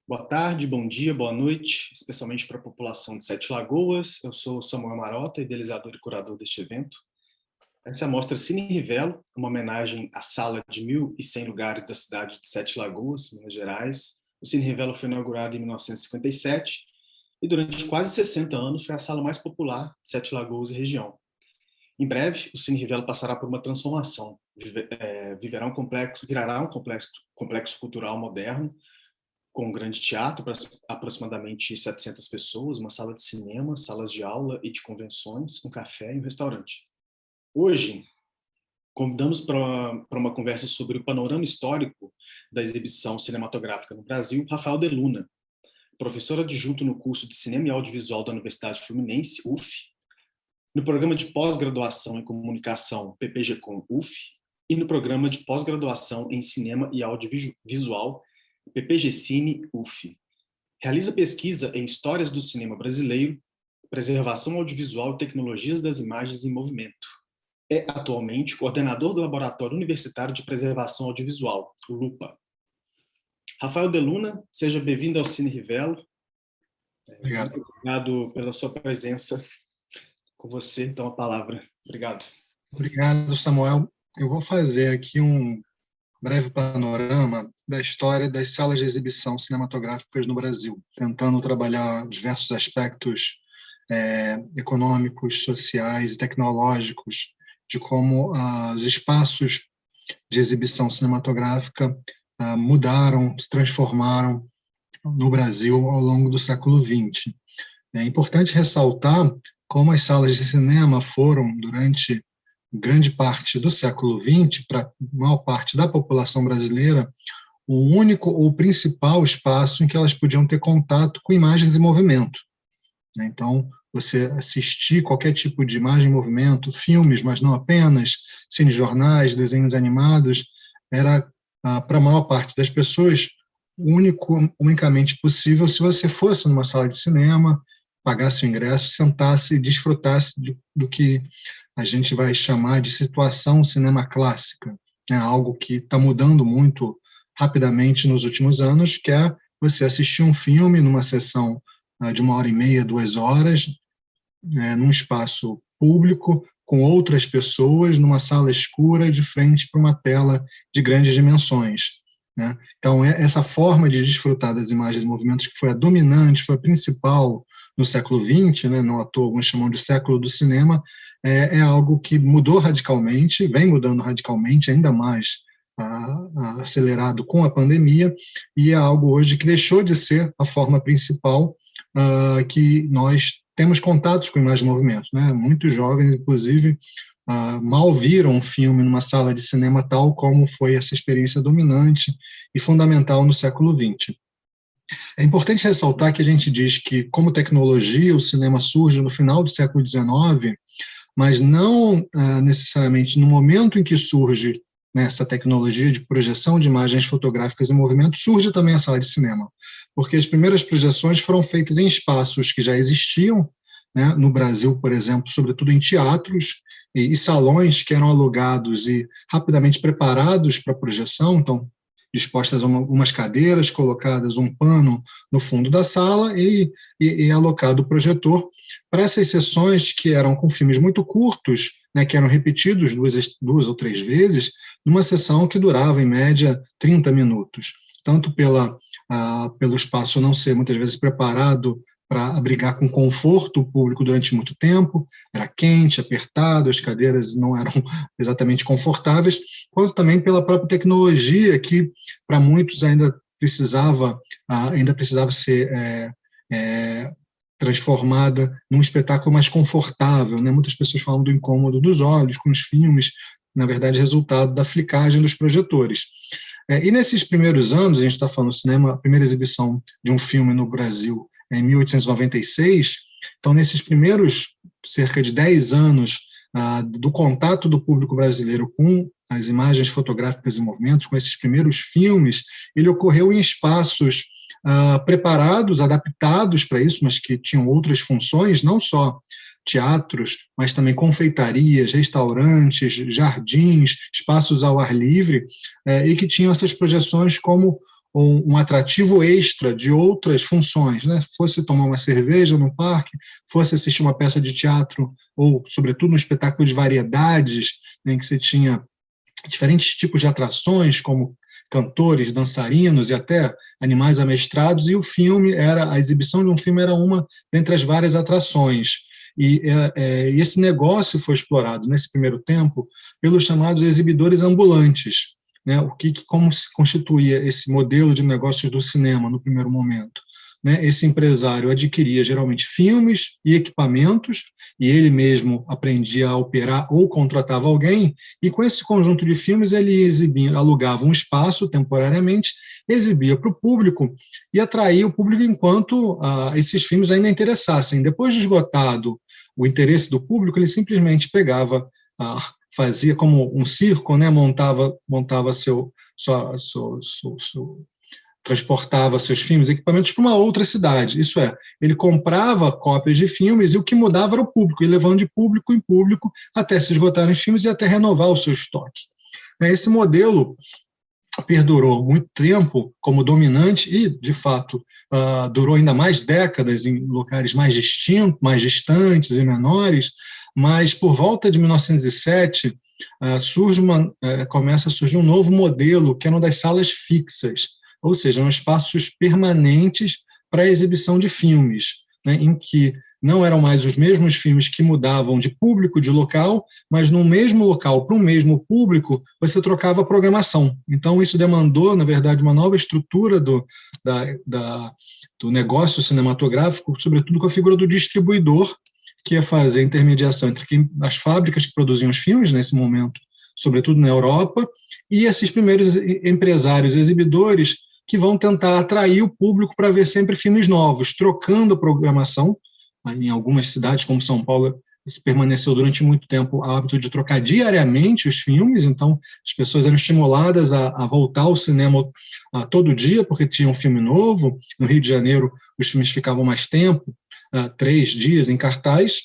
Boa tarde, bom dia, boa noite, especialmente para a população de Sete Lagoas. Eu sou Samuel Marota, idealizador e curador deste evento. Essa é a mostra Cine Rivelo, uma homenagem à sala de 1.100 lugares da cidade de Sete Lagoas, Minas Gerais. O Cine Rivelo foi inaugurado em 1957 e durante quase 60 anos foi a sala mais popular de Sete Lagoas e região. Em breve, o Cine Rivelo passará por uma transformação. Virará um complexo cultural moderno, com um grande teatro para aproximadamente 700 pessoas, uma sala de cinema, salas de aula e de convenções, um café e um restaurante. Hoje, convidamos para uma conversa sobre o panorama histórico da exibição cinematográfica no Brasil, Rafael De Luna, professor adjunto no curso de Cinema e Audiovisual da Universidade Fluminense, UF, no programa de pós-graduação em Comunicação, PPG-Com-UF, e no programa de pós-graduação em Cinema e Audiovisual, PPG-Cine UF. Realiza pesquisa em Histórias do Cinema Brasileiro, Preservação Audiovisual e Tecnologias das Imagens em Movimento. É atualmente coordenador do Laboratório Universitário de Preservação Audiovisual, o LUPA. Rafael De Luna, seja bem-vindo ao Cine Rivelo. Obrigado. Obrigado pela sua presença. Com você, então, a palavra. Obrigado. Obrigado, Samuel. Eu vou fazer aqui um breve panorama da história das salas de exibição cinematográficas no Brasil, tentando trabalhar diversos aspectos econômicos, sociais e tecnológicos de como os espaços de exibição cinematográfica mudaram, se transformaram no Brasil ao longo do século XX. É importante ressaltar como as salas de cinema foram, durante grande parte do século XX, para a maior parte da população brasileira, o único ou principal espaço em que elas podiam ter contato com imagens em movimento. Então, você assistir qualquer tipo de imagem em movimento, filmes, mas não apenas, cinejornais, desenhos animados, era, para a maior parte das pessoas, unicamente possível se você fosse numa sala de cinema, pagasse o ingresso, sentasse e desfrutasse do que a gente vai chamar de situação cinema clássica, né? Algo que está mudando muito rapidamente nos últimos anos, que é você assistir um filme numa sessão de 1h30, 2 horas, num espaço público, com outras pessoas, numa sala escura, de frente para uma tela de grandes dimensões, né? Então, essa forma de desfrutar das imagens e movimentos, que foi a dominante, foi a principal no século XX, né, não à toa alguns chamam de século do cinema, é algo que mudou radicalmente, vem mudando radicalmente, ainda mais acelerado com a pandemia, e é algo hoje que deixou de ser a forma principal que nós temos contatos com imagens e movimentos, né? Muitos jovens, inclusive, mal viram um filme numa sala de cinema, tal como foi essa experiência dominante e fundamental no século XX. É importante ressaltar que a gente diz que, como tecnologia, o cinema surge no final do século XIX, mas não necessariamente no momento em que surge essa tecnologia de projeção de imagens fotográficas em movimento, surge também a sala de cinema, porque as primeiras projeções foram feitas em espaços que já existiam, né, no Brasil, por exemplo, sobretudo em teatros e salões que eram alugados e rapidamente preparados para a projeção, então dispostas algumas cadeiras, colocadas um pano no fundo da sala e alocado o projetor para essas sessões que eram com filmes muito curtos, né, que eram repetidos duas ou três vezes, numa sessão que durava, em média, 30 minutos. Tanto pelo espaço não ser, muitas vezes, preparado para abrigar com conforto o público durante muito tempo, era quente, apertado, as cadeiras não eram exatamente confortáveis, quanto também pela própria tecnologia, que para muitos ainda precisava ser transformada num espetáculo mais confortável, né? Muitas pessoas falam do incômodo dos olhos com os filmes, na verdade, resultado da flicagem dos projetores. E nesses primeiros anos, a gente está falando do cinema, a primeira exibição de um filme no Brasil em 1896, então nesses primeiros cerca de 10 anos do contato do público brasileiro com as imagens fotográficas em movimento, com esses primeiros filmes, ele ocorreu em espaços preparados, adaptados para isso, mas que tinham outras funções, não só teatros, mas também confeitarias, restaurantes, jardins, espaços ao ar livre, e que tinham essas projeções como um atrativo extra de outras funções, né? Fosse tomar uma cerveja no parque, fosse assistir uma peça de teatro, ou, sobretudo, um espetáculo de variedades, né, em que você tinha diferentes tipos de atrações, como cantores, dançarinos e até animais amestrados, e a exibição de um filme era uma dentre as várias atrações. E esse negócio foi explorado nesse primeiro tempo pelos chamados exibidores ambulantes, né? Como se constituía esse modelo de negócios do cinema no primeiro momento, né? Esse empresário adquiria geralmente filmes e equipamentos, e ele mesmo aprendia a operar ou contratava alguém, e com esse conjunto de filmes ele alugava um espaço temporariamente, exibia para o público e atraía o público enquanto esses filmes ainda interessassem. Depois de esgotado o interesse do público, ele simplesmente pegava, fazia como um circo, né? Transportava seus filmes, equipamentos para uma outra cidade. Isso é, ele comprava cópias de filmes e o que mudava era o público, e levando de público em público até se esgotarem os filmes e até renovar o seu estoque. Esse modelo perdurou muito tempo como dominante e, de fato, durou ainda mais décadas em lugares mais distintos, mais distantes e menores, mas por volta de 1907 começa a surgir um novo modelo, que é o das salas fixas, ou seja, são espaços permanentes para a exibição de filmes, né, em que não eram mais os mesmos filmes que mudavam de público, de local, mas no mesmo local, para um mesmo público, você trocava a programação. Então, isso demandou, na verdade, uma nova estrutura do negócio cinematográfico, sobretudo com a figura do distribuidor, que ia fazer a intermediação entre as fábricas que produziam os filmes, nesse momento, sobretudo na Europa, e esses primeiros empresários, exibidores, que vão tentar atrair o público para ver sempre filmes novos, trocando a programação. Em algumas cidades, como São Paulo, permaneceu durante muito tempo o hábito de trocar diariamente os filmes, então as pessoas eram estimuladas a voltar ao cinema todo dia, porque tinha um filme novo. No Rio de Janeiro, os filmes ficavam mais tempo, 3 dias em cartaz,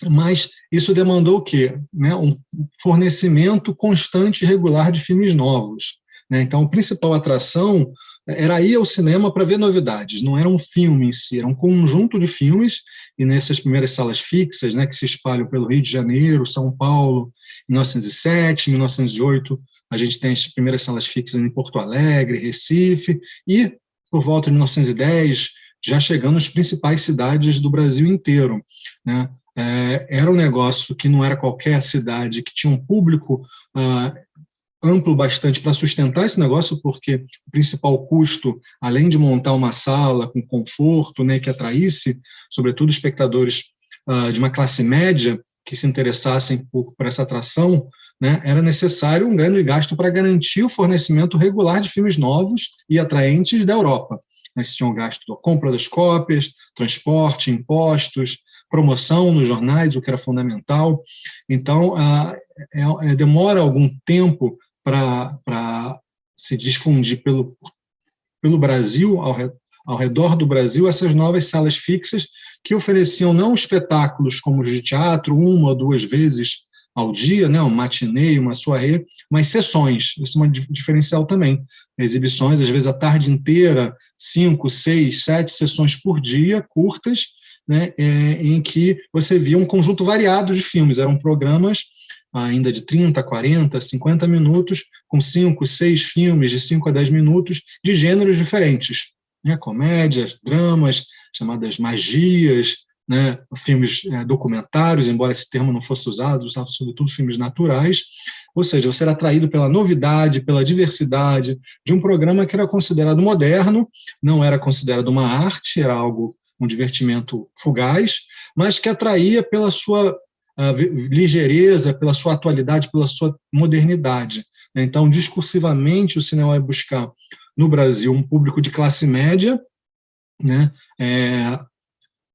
mas isso demandou o quê? Né? Um fornecimento constante e regular de filmes novos. Né? Então, a principal atração era ir ao cinema para ver novidades, não era um filme em si, era um conjunto de filmes, e nessas primeiras salas fixas, né, que se espalham pelo Rio de Janeiro, São Paulo, 1907, 1908, a gente tem as primeiras salas fixas em Porto Alegre, Recife, e por volta de 1910, já chegando às principais cidades do Brasil inteiro, né? Era um negócio que não era qualquer cidade, que tinha um público amplo bastante para sustentar esse negócio, porque o principal custo, além de montar uma sala com conforto, né, que atraísse, sobretudo, espectadores de uma classe média que se interessassem por essa atração, né, era necessário um grande gasto para garantir o fornecimento regular de filmes novos e atraentes da Europa. Eles tinham gasto da compra das cópias, transporte, impostos, promoção nos jornais, o que era fundamental. Então, demora algum tempo para se difundir pelo Brasil, ao redor do Brasil, essas novas salas fixas que ofereciam não espetáculos como os de teatro, 1 ou 2 vezes ao dia, né, um matinê, uma soirée, mas sessões. Isso é um diferencial também. Exibições, às vezes, a tarde inteira, 5, 6, 7 sessões por dia, curtas, né, em que você via um conjunto variado de filmes. Eram programas ainda de 30, 40, 50 minutos, com 5, 6 filmes de 5 a 10 minutos, de gêneros diferentes, né, comédias, dramas, chamadas magias, né, filmes documentários, embora esse termo não fosse usado, usava sobretudo filmes naturais, ou seja, você era atraído pela novidade, pela diversidade de um programa que era considerado moderno, não era considerado uma arte, era um divertimento fugaz, mas que atraía pela sua ligeireza, pela sua atualidade, pela sua modernidade. Então, discursivamente, o cinema vai buscar, no Brasil, um público de classe média, né,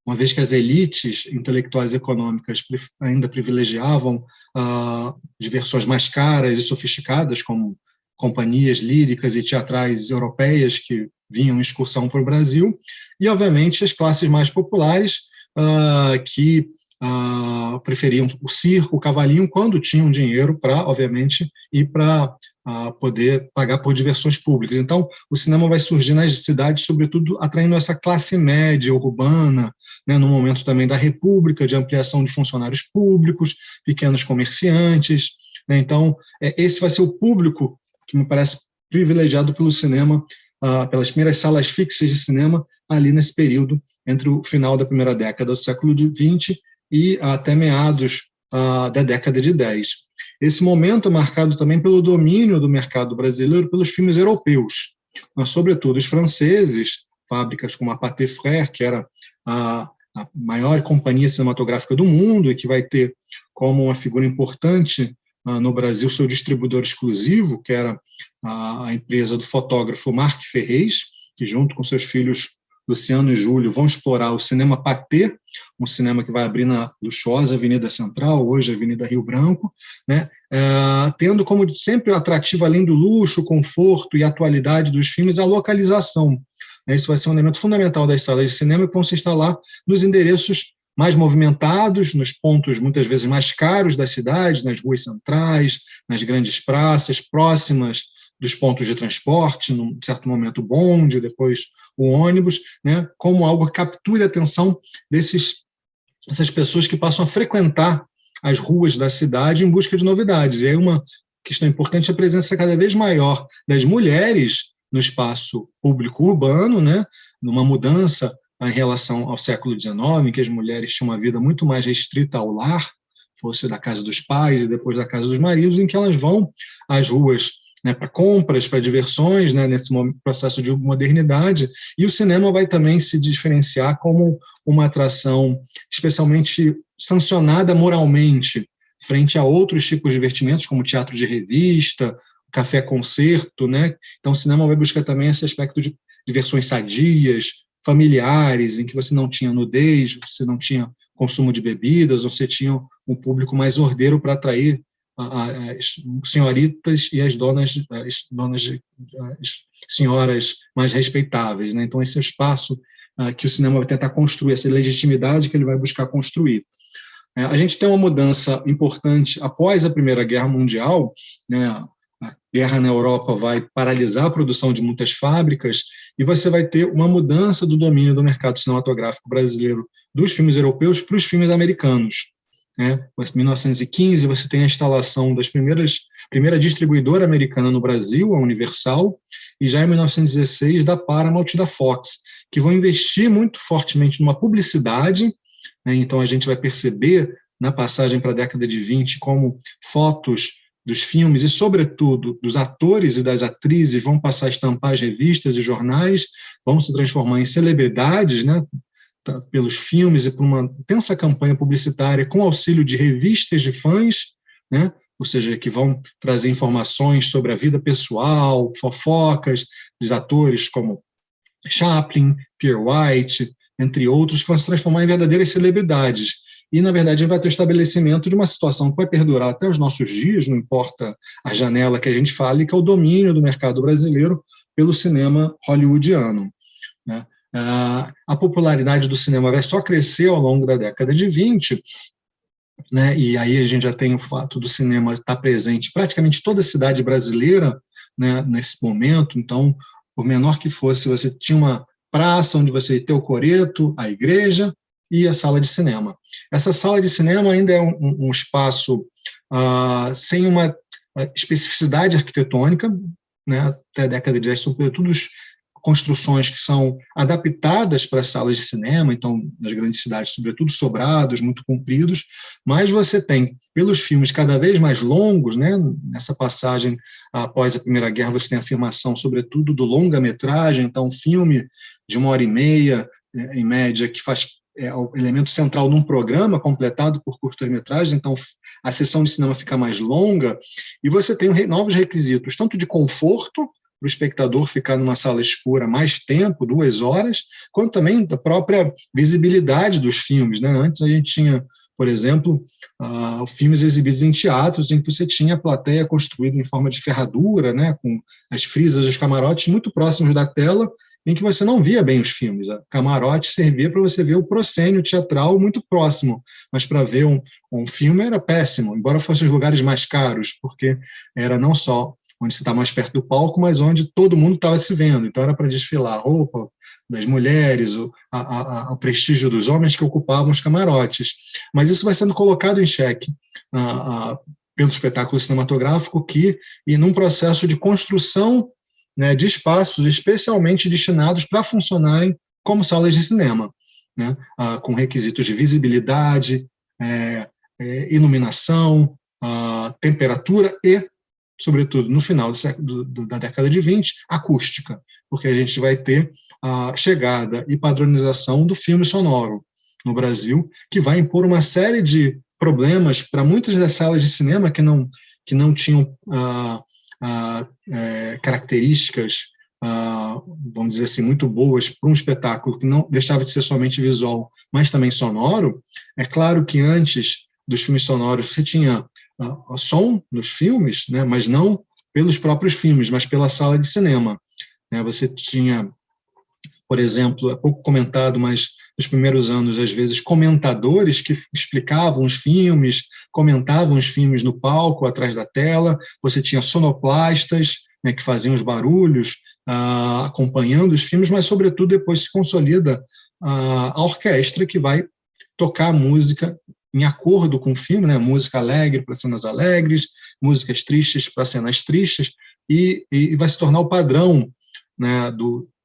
uma vez que as elites intelectuais e econômicas ainda privilegiavam diversões mais caras e sofisticadas, como companhias líricas e teatrais europeias que vinham em excursão para o Brasil, e, obviamente, as classes mais populares que preferiam o circo, o cavalinho, quando tinham dinheiro para, obviamente, ir para poder pagar por diversões públicas. Então, o cinema vai surgir nas cidades, sobretudo atraindo essa classe média urbana, né, no momento também da República, de ampliação de funcionários públicos, pequenos comerciantes, né. Então, esse vai ser o público que me parece privilegiado pelo cinema, pelas primeiras salas fixas de cinema, ali nesse período, entre o final da primeira década do século XX e até meados da década de 10. Esse momento é marcado também pelo domínio do mercado brasileiro pelos filmes europeus, mas, sobretudo, os franceses, fábricas como a Pathé Frères, que era a maior companhia cinematográfica do mundo e que vai ter como uma figura importante no Brasil seu distribuidor exclusivo, que era a empresa do fotógrafo Marc Ferrez, que, junto com seus filhos Luciano e Júlio, vão explorar o cinema Pathé, um cinema que vai abrir na luxuosa Avenida Central, hoje Avenida Rio Branco, né, tendo como sempre atrativo, além do luxo, conforto e atualidade dos filmes, a localização. Isso vai ser um elemento fundamental das salas de cinema, que vão se instalar nos endereços mais movimentados, nos pontos muitas vezes mais caros da cidade, nas ruas centrais, nas grandes praças, próximas dos pontos de transporte, num certo momento o bonde, depois o ônibus, né, como algo que capture a atenção dessas pessoas que passam a frequentar as ruas da cidade em busca de novidades. E aí uma questão importante é a presença cada vez maior das mulheres no espaço público urbano, né, numa mudança em relação ao século XIX, em que as mulheres tinham uma vida muito mais restrita ao lar, fosse da casa dos pais e depois da casa dos maridos, em que elas vão às ruas, né, para compras, para diversões, né, nesse processo de modernidade, e o cinema vai também se diferenciar como uma atração especialmente sancionada moralmente, frente a outros tipos de divertimentos, como teatro de revista, café-concerto, né? Então o cinema vai buscar também esse aspecto de diversões sadias, familiares, em que você não tinha nudez, você não tinha consumo de bebidas, você tinha um público mais ordeiro para atrair as senhoritas e as senhoras mais respeitáveis, né? Então esse é o espaço que o cinema vai tentar construir, essa legitimidade que ele vai buscar construir. A gente tem uma mudança importante após a Primeira Guerra Mundial, né? A guerra na Europa vai paralisar a produção de muitas fábricas e você vai ter uma mudança do domínio do mercado cinematográfico brasileiro dos filmes europeus para os filmes americanos. Em 1915, você tem a instalação das primeira distribuidora americana no Brasil, a Universal, e já em 1916 da Paramount e da Fox, que vão investir muito fortemente numa publicidade, né? Então a gente vai perceber na passagem para a década de 20 como fotos dos filmes e, sobretudo, dos atores e das atrizes vão passar a estampar as revistas e jornais, vão se transformar em celebridades, né, pelos filmes e por uma intensa campanha publicitária com auxílio de revistas de fãs, né, ou seja, que vão trazer informações sobre a vida pessoal, fofocas dos atores como Chaplin, Pierre White, entre outros, que vão se transformar em verdadeiras celebridades. E, na verdade, vai ter o estabelecimento de uma situação que vai perdurar até os nossos dias, não importa a janela que a gente fale, que é o domínio do mercado brasileiro pelo cinema hollywoodiano, né? A popularidade do cinema vai só crescer ao longo da década de 20, né? E aí a gente já tem o fato do cinema estar presente em praticamente toda a cidade brasileira, né, nesse momento. Então, por menor que fosse, você tinha uma praça onde você ia ter o coreto, a igreja e a sala de cinema. Essa sala de cinema ainda é um espaço sem uma especificidade arquitetônica, né, até a década de 10, sobretudo construções que são adaptadas para as salas de cinema, então, nas grandes cidades, sobretudo sobrados, muito compridos, mas você tem, pelos filmes cada vez mais longos, né, nessa passagem após a Primeira Guerra, você tem a afirmação, sobretudo, do longa-metragem, então, um filme de 1h30, em média, que é o elemento central num programa completado por curtas-metragens, então a sessão de cinema fica mais longa, e você tem novos requisitos, tanto de conforto, para o espectador ficar numa sala escura mais tempo, 2 horas, quanto também da própria visibilidade dos filmes, né? Antes a gente tinha, por exemplo, filmes exibidos em teatros em que você tinha a plateia construída em forma de ferradura, né? Com as frisas dos camarotes muito próximos da tela, em que você não via bem os filmes. O camarote servia para você ver o proscênio teatral muito próximo, mas para ver um filme era péssimo, embora fossem os lugares mais caros, porque era não só onde você está mais perto do palco, mas onde todo mundo estava se vendo. Então era para desfilar a roupa das mulheres, o prestígio dos homens que ocupavam os camarotes. Mas isso vai sendo colocado em xeque pelo espetáculo cinematográfico e num processo de construção, né, de espaços especialmente destinados para funcionarem como salas de cinema, né, com requisitos de visibilidade, iluminação, temperatura e, sobretudo, no final da década de 20, acústica, porque a gente vai ter a chegada e padronização do filme sonoro no Brasil, que vai impor uma série de problemas para muitas das salas de cinema que não tinham características, vamos dizer assim, muito boas para um espetáculo que não deixava de ser somente visual, mas também sonoro. É claro que antes dos filmes sonoros você tinha som nos filmes, né, mas não pelos próprios filmes, mas pela sala de cinema. Você tinha, por exemplo, é pouco comentado, mas nos primeiros anos, às vezes, comentadores que explicavam os filmes, comentavam os filmes no palco, atrás da tela. Você tinha sonoplastas, né, que faziam os barulhos, acompanhando os filmes, mas, sobretudo, depois se consolida a orquestra, que vai tocar a música em acordo com o filme, né? Música alegre para cenas alegres, músicas tristes para cenas tristes, e vai se tornar o padrão, né,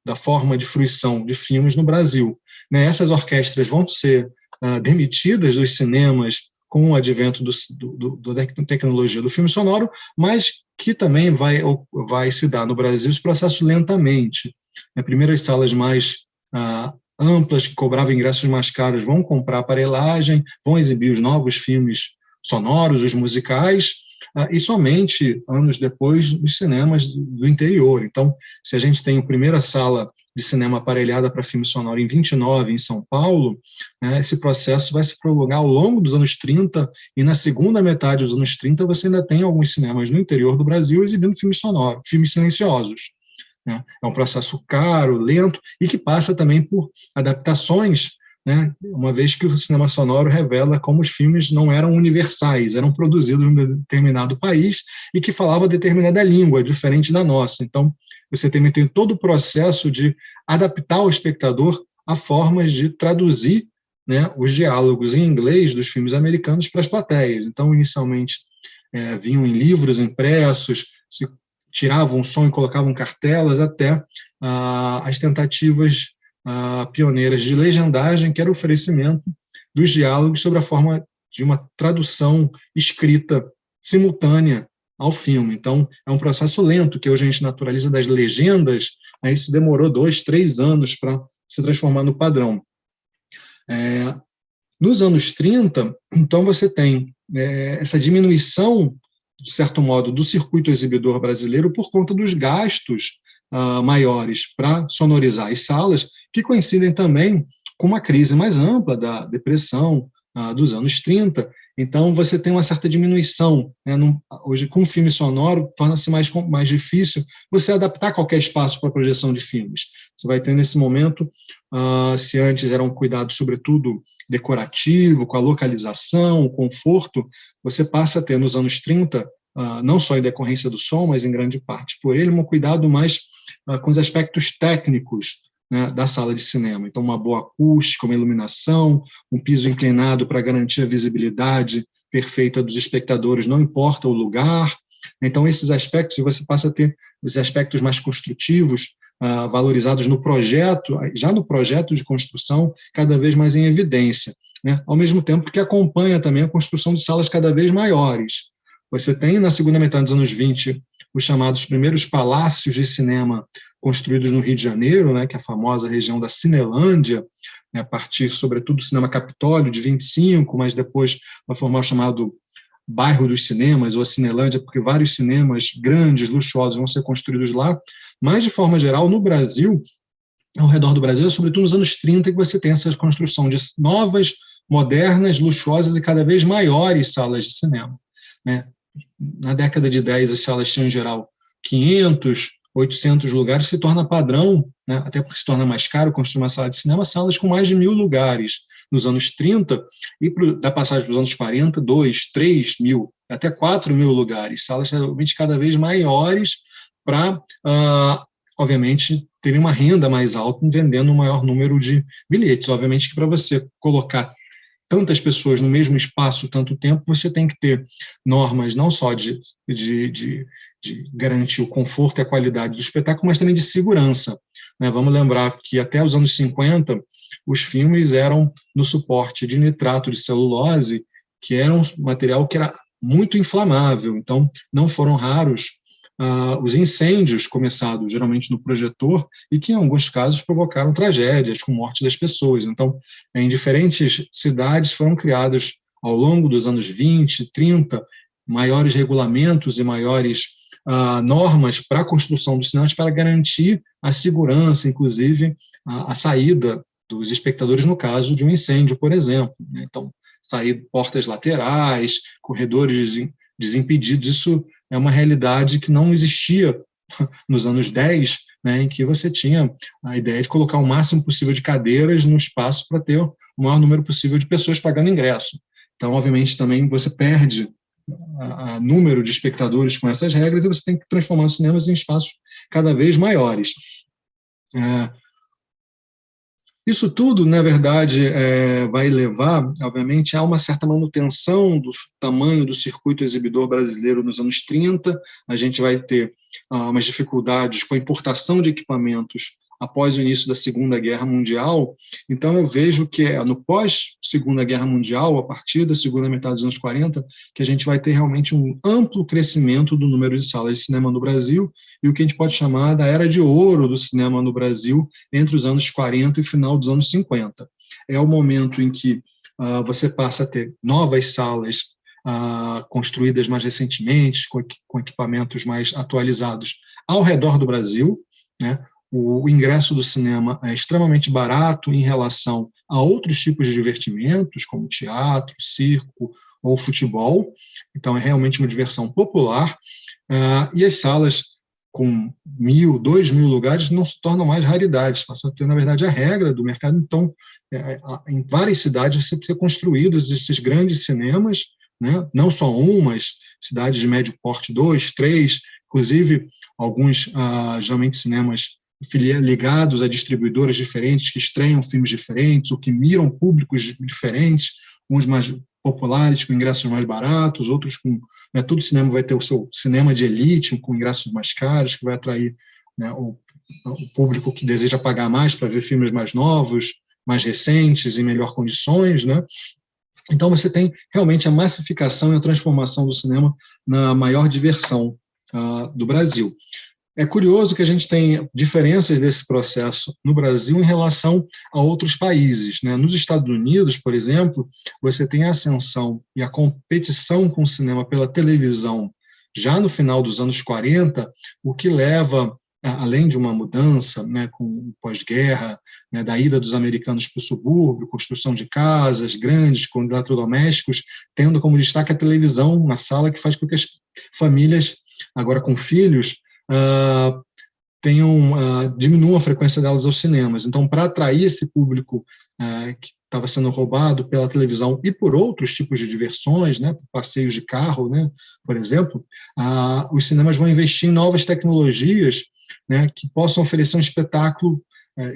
da forma de fruição de filmes no Brasil. Né? Essas orquestras vão ser demitidas dos cinemas com o advento da tecnologia do filme sonoro, mas que também vai se dar no Brasil esse processo lentamente. Primeiro, as salas mais amplas, que cobravam ingressos mais caros, vão comprar aparelhagem, vão exibir os novos filmes sonoros, os musicais, e somente anos depois os cinemas do interior. Então, se a gente tem a primeira sala de cinema aparelhada para filme sonoro em 29, em São Paulo, né, esse processo vai se prolongar ao longo dos anos 30, e na segunda metade dos anos 30 você ainda tem alguns cinemas no interior do Brasil exibindo filmes sonoros, filmes silenciosos. Né? É um processo caro, lento, e que passa também por adaptações, né, uma vez que o cinema sonoro revela como os filmes não eram universais, eram produzidos em um determinado país e que falavam determinada língua, diferente da nossa. Então, você também tem todo o processo de adaptar o espectador a formas de traduzir, né, os diálogos em inglês dos filmes americanos para as plateias. Então, inicialmente, vinham em livros impressos, se tiravam som e colocavam cartelas, até as tentativas pioneiras de legendagem, que era o oferecimento dos diálogos sobre a forma de uma tradução escrita simultânea ao filme. Então, é um processo lento, que hoje a gente naturaliza das legendas, né? Isso demorou 2, 3 anos para se transformar no padrão. Nos anos 30, então, você tem essa diminuição, de certo modo, do circuito exibidor brasileiro por conta dos gastos maiores para sonorizar as salas, que coincidem também com uma crise mais ampla da depressão dos anos 30. Então, você tem uma certa diminuição. Né? Hoje, com o filme sonoro, torna-se mais difícil você adaptar qualquer espaço para a projeção de filmes. Você vai ter, nesse momento, se antes era um cuidado, sobretudo, decorativo, com a localização, o conforto, você passa a ter, nos anos 30, não só em decorrência do som, mas em grande parte por ele, um cuidado mais com os aspectos técnicos, né, da sala de cinema. Então, uma boa acústica, uma iluminação, um piso inclinado para garantir a visibilidade perfeita dos espectadores, não importa o lugar. Então, esses aspectos, você passa a ter os aspectos mais construtivos, valorizados no projeto, já no projeto de construção, cada vez mais em evidência, né? Ao mesmo tempo que acompanha também a construção de salas cada vez maiores. Você tem, na segunda metade dos anos 20, os chamados primeiros palácios de cinema construídos no Rio de Janeiro, né, que é a famosa região da Cinelândia, né, a partir, sobretudo, do Cinema Capitólio, de 25, mas depois vai formar o chamado Bairro dos Cinemas, ou a Cinelândia, porque vários cinemas grandes, luxuosos, vão ser construídos lá. Mas, de forma geral, no Brasil, ao redor do Brasil, é sobretudo nos anos 30 que você tem essa construção de novas, modernas, luxuosas e cada vez maiores salas de cinema. Né? Na década de 10, as salas tinham, em geral, 500, 800 lugares, se torna padrão, né? Até porque se torna mais caro construir uma sala de cinema, salas com mais de 1.000 lugares nos anos 30, e da passagem dos anos 40, 2, 3 mil até 4.000 lugares, salas realmente cada vez maiores para, obviamente, terem uma renda mais alta vendendo um maior número de bilhetes. Obviamente que para você colocar tantas pessoas no mesmo espaço tanto tempo, você tem que ter normas não só de garantir o conforto e a qualidade do espetáculo, mas também de segurança, né? Vamos lembrar que até os anos 50, os filmes eram no suporte de nitrato de celulose, que era um material que era muito inflamável, então não foram raros os incêndios começados geralmente no projetor e que em alguns casos provocaram tragédias com morte das pessoas. Então, em diferentes cidades foram criados ao longo dos anos 20, 30, maiores regulamentos e maiores normas para a construção dos cinemas para garantir a segurança, inclusive a saída dos espectadores no caso de um incêndio, por exemplo. Então, sair portas laterais, corredores desimpedidos, isso é uma realidade que não existia nos anos 10, né, em que você tinha a ideia de colocar o máximo possível de cadeiras no espaço para ter o maior número possível de pessoas pagando ingresso. Então, obviamente, também você perde a número de espectadores com essas regras e você tem que transformar os cinemas em espaços cada vez maiores. Isso tudo, na verdade, vai levar, obviamente, a uma certa manutenção do tamanho do circuito exibidor brasileiro nos anos 30. A gente vai ter umas dificuldades com a importação de equipamentos após o início da Segunda Guerra Mundial. Então, eu vejo que é no pós-Segunda Guerra Mundial, a partir da segunda metade dos anos 40, que a gente vai ter realmente um amplo crescimento do número de salas de cinema no Brasil e o que a gente pode chamar da era de ouro do cinema no Brasil entre os anos 40 e final dos anos 50. É o momento em que você passa a ter novas salas construídas mais recentemente, com equipamentos mais atualizados ao redor do Brasil, né? O ingresso do cinema é extremamente barato em relação a outros tipos de divertimentos, como teatro, circo ou futebol. Então, é realmente uma diversão popular. E as salas com 1.000, 2.000 lugares não se tornam mais raridades, passam a ter, na verdade, a regra do mercado. Então, em várias cidades, você precisa construir esses grandes cinemas, né? Não só mas cidades de médio porte, 2, 3, inclusive alguns, geralmente, cinemas ligados a distribuidoras diferentes, que estreiam filmes diferentes, ou que miram públicos diferentes, uns mais populares, com ingressos mais baratos, outros com... todo cinema vai ter o seu cinema de elite, com ingressos mais caros, que vai atrair, né, o público que deseja pagar mais para ver filmes mais novos, mais recentes, em melhores condições, né? Então, você tem realmente a massificação e a transformação do cinema na maior diversão do Brasil. É curioso que a gente tem diferenças desse processo no Brasil em relação a outros países, né? Nos Estados Unidos, por exemplo, você tem a ascensão e a competição com o cinema pela televisão já no final dos anos 40, o que leva, além de uma mudança, né, com o pós-guerra, né, da ida dos americanos para o subúrbio, construção de casas grandes, com eletrodomésticos, tendo como destaque a televisão na sala, que faz com que as famílias, agora com filhos, diminuam a frequência delas aos cinemas. Então, para atrair esse público que estava sendo roubado pela televisão e por outros tipos de diversões, né, passeios de carro, né, por exemplo, os cinemas vão investir em novas tecnologias, né, que possam oferecer um espetáculo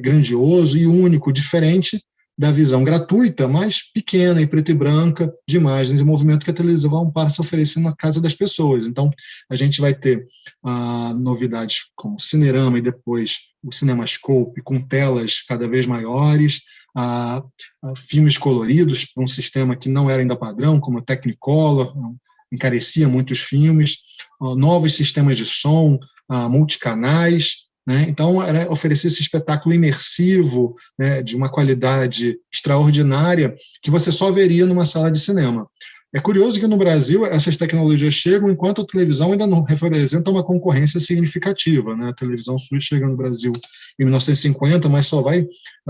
grandioso e único, diferente da visão gratuita, mas pequena e preta e branca, de imagens e movimento que a televisão passa a oferecer na casa das pessoas. Então, a gente vai ter novidades como o Cinerama e depois o CinemaScope, com telas cada vez maiores, filmes coloridos, um sistema que não era ainda padrão, como o Technicolor, encarecia muitos filmes, novos sistemas de som, multicanais, né? Então, era oferecer esse espetáculo imersivo, né, de uma qualidade extraordinária, que você só veria numa sala de cinema. É curioso que no Brasil essas tecnologias chegam enquanto a televisão ainda não representa uma concorrência significativa, né? A televisão chega no Brasil em 1950, mas só vai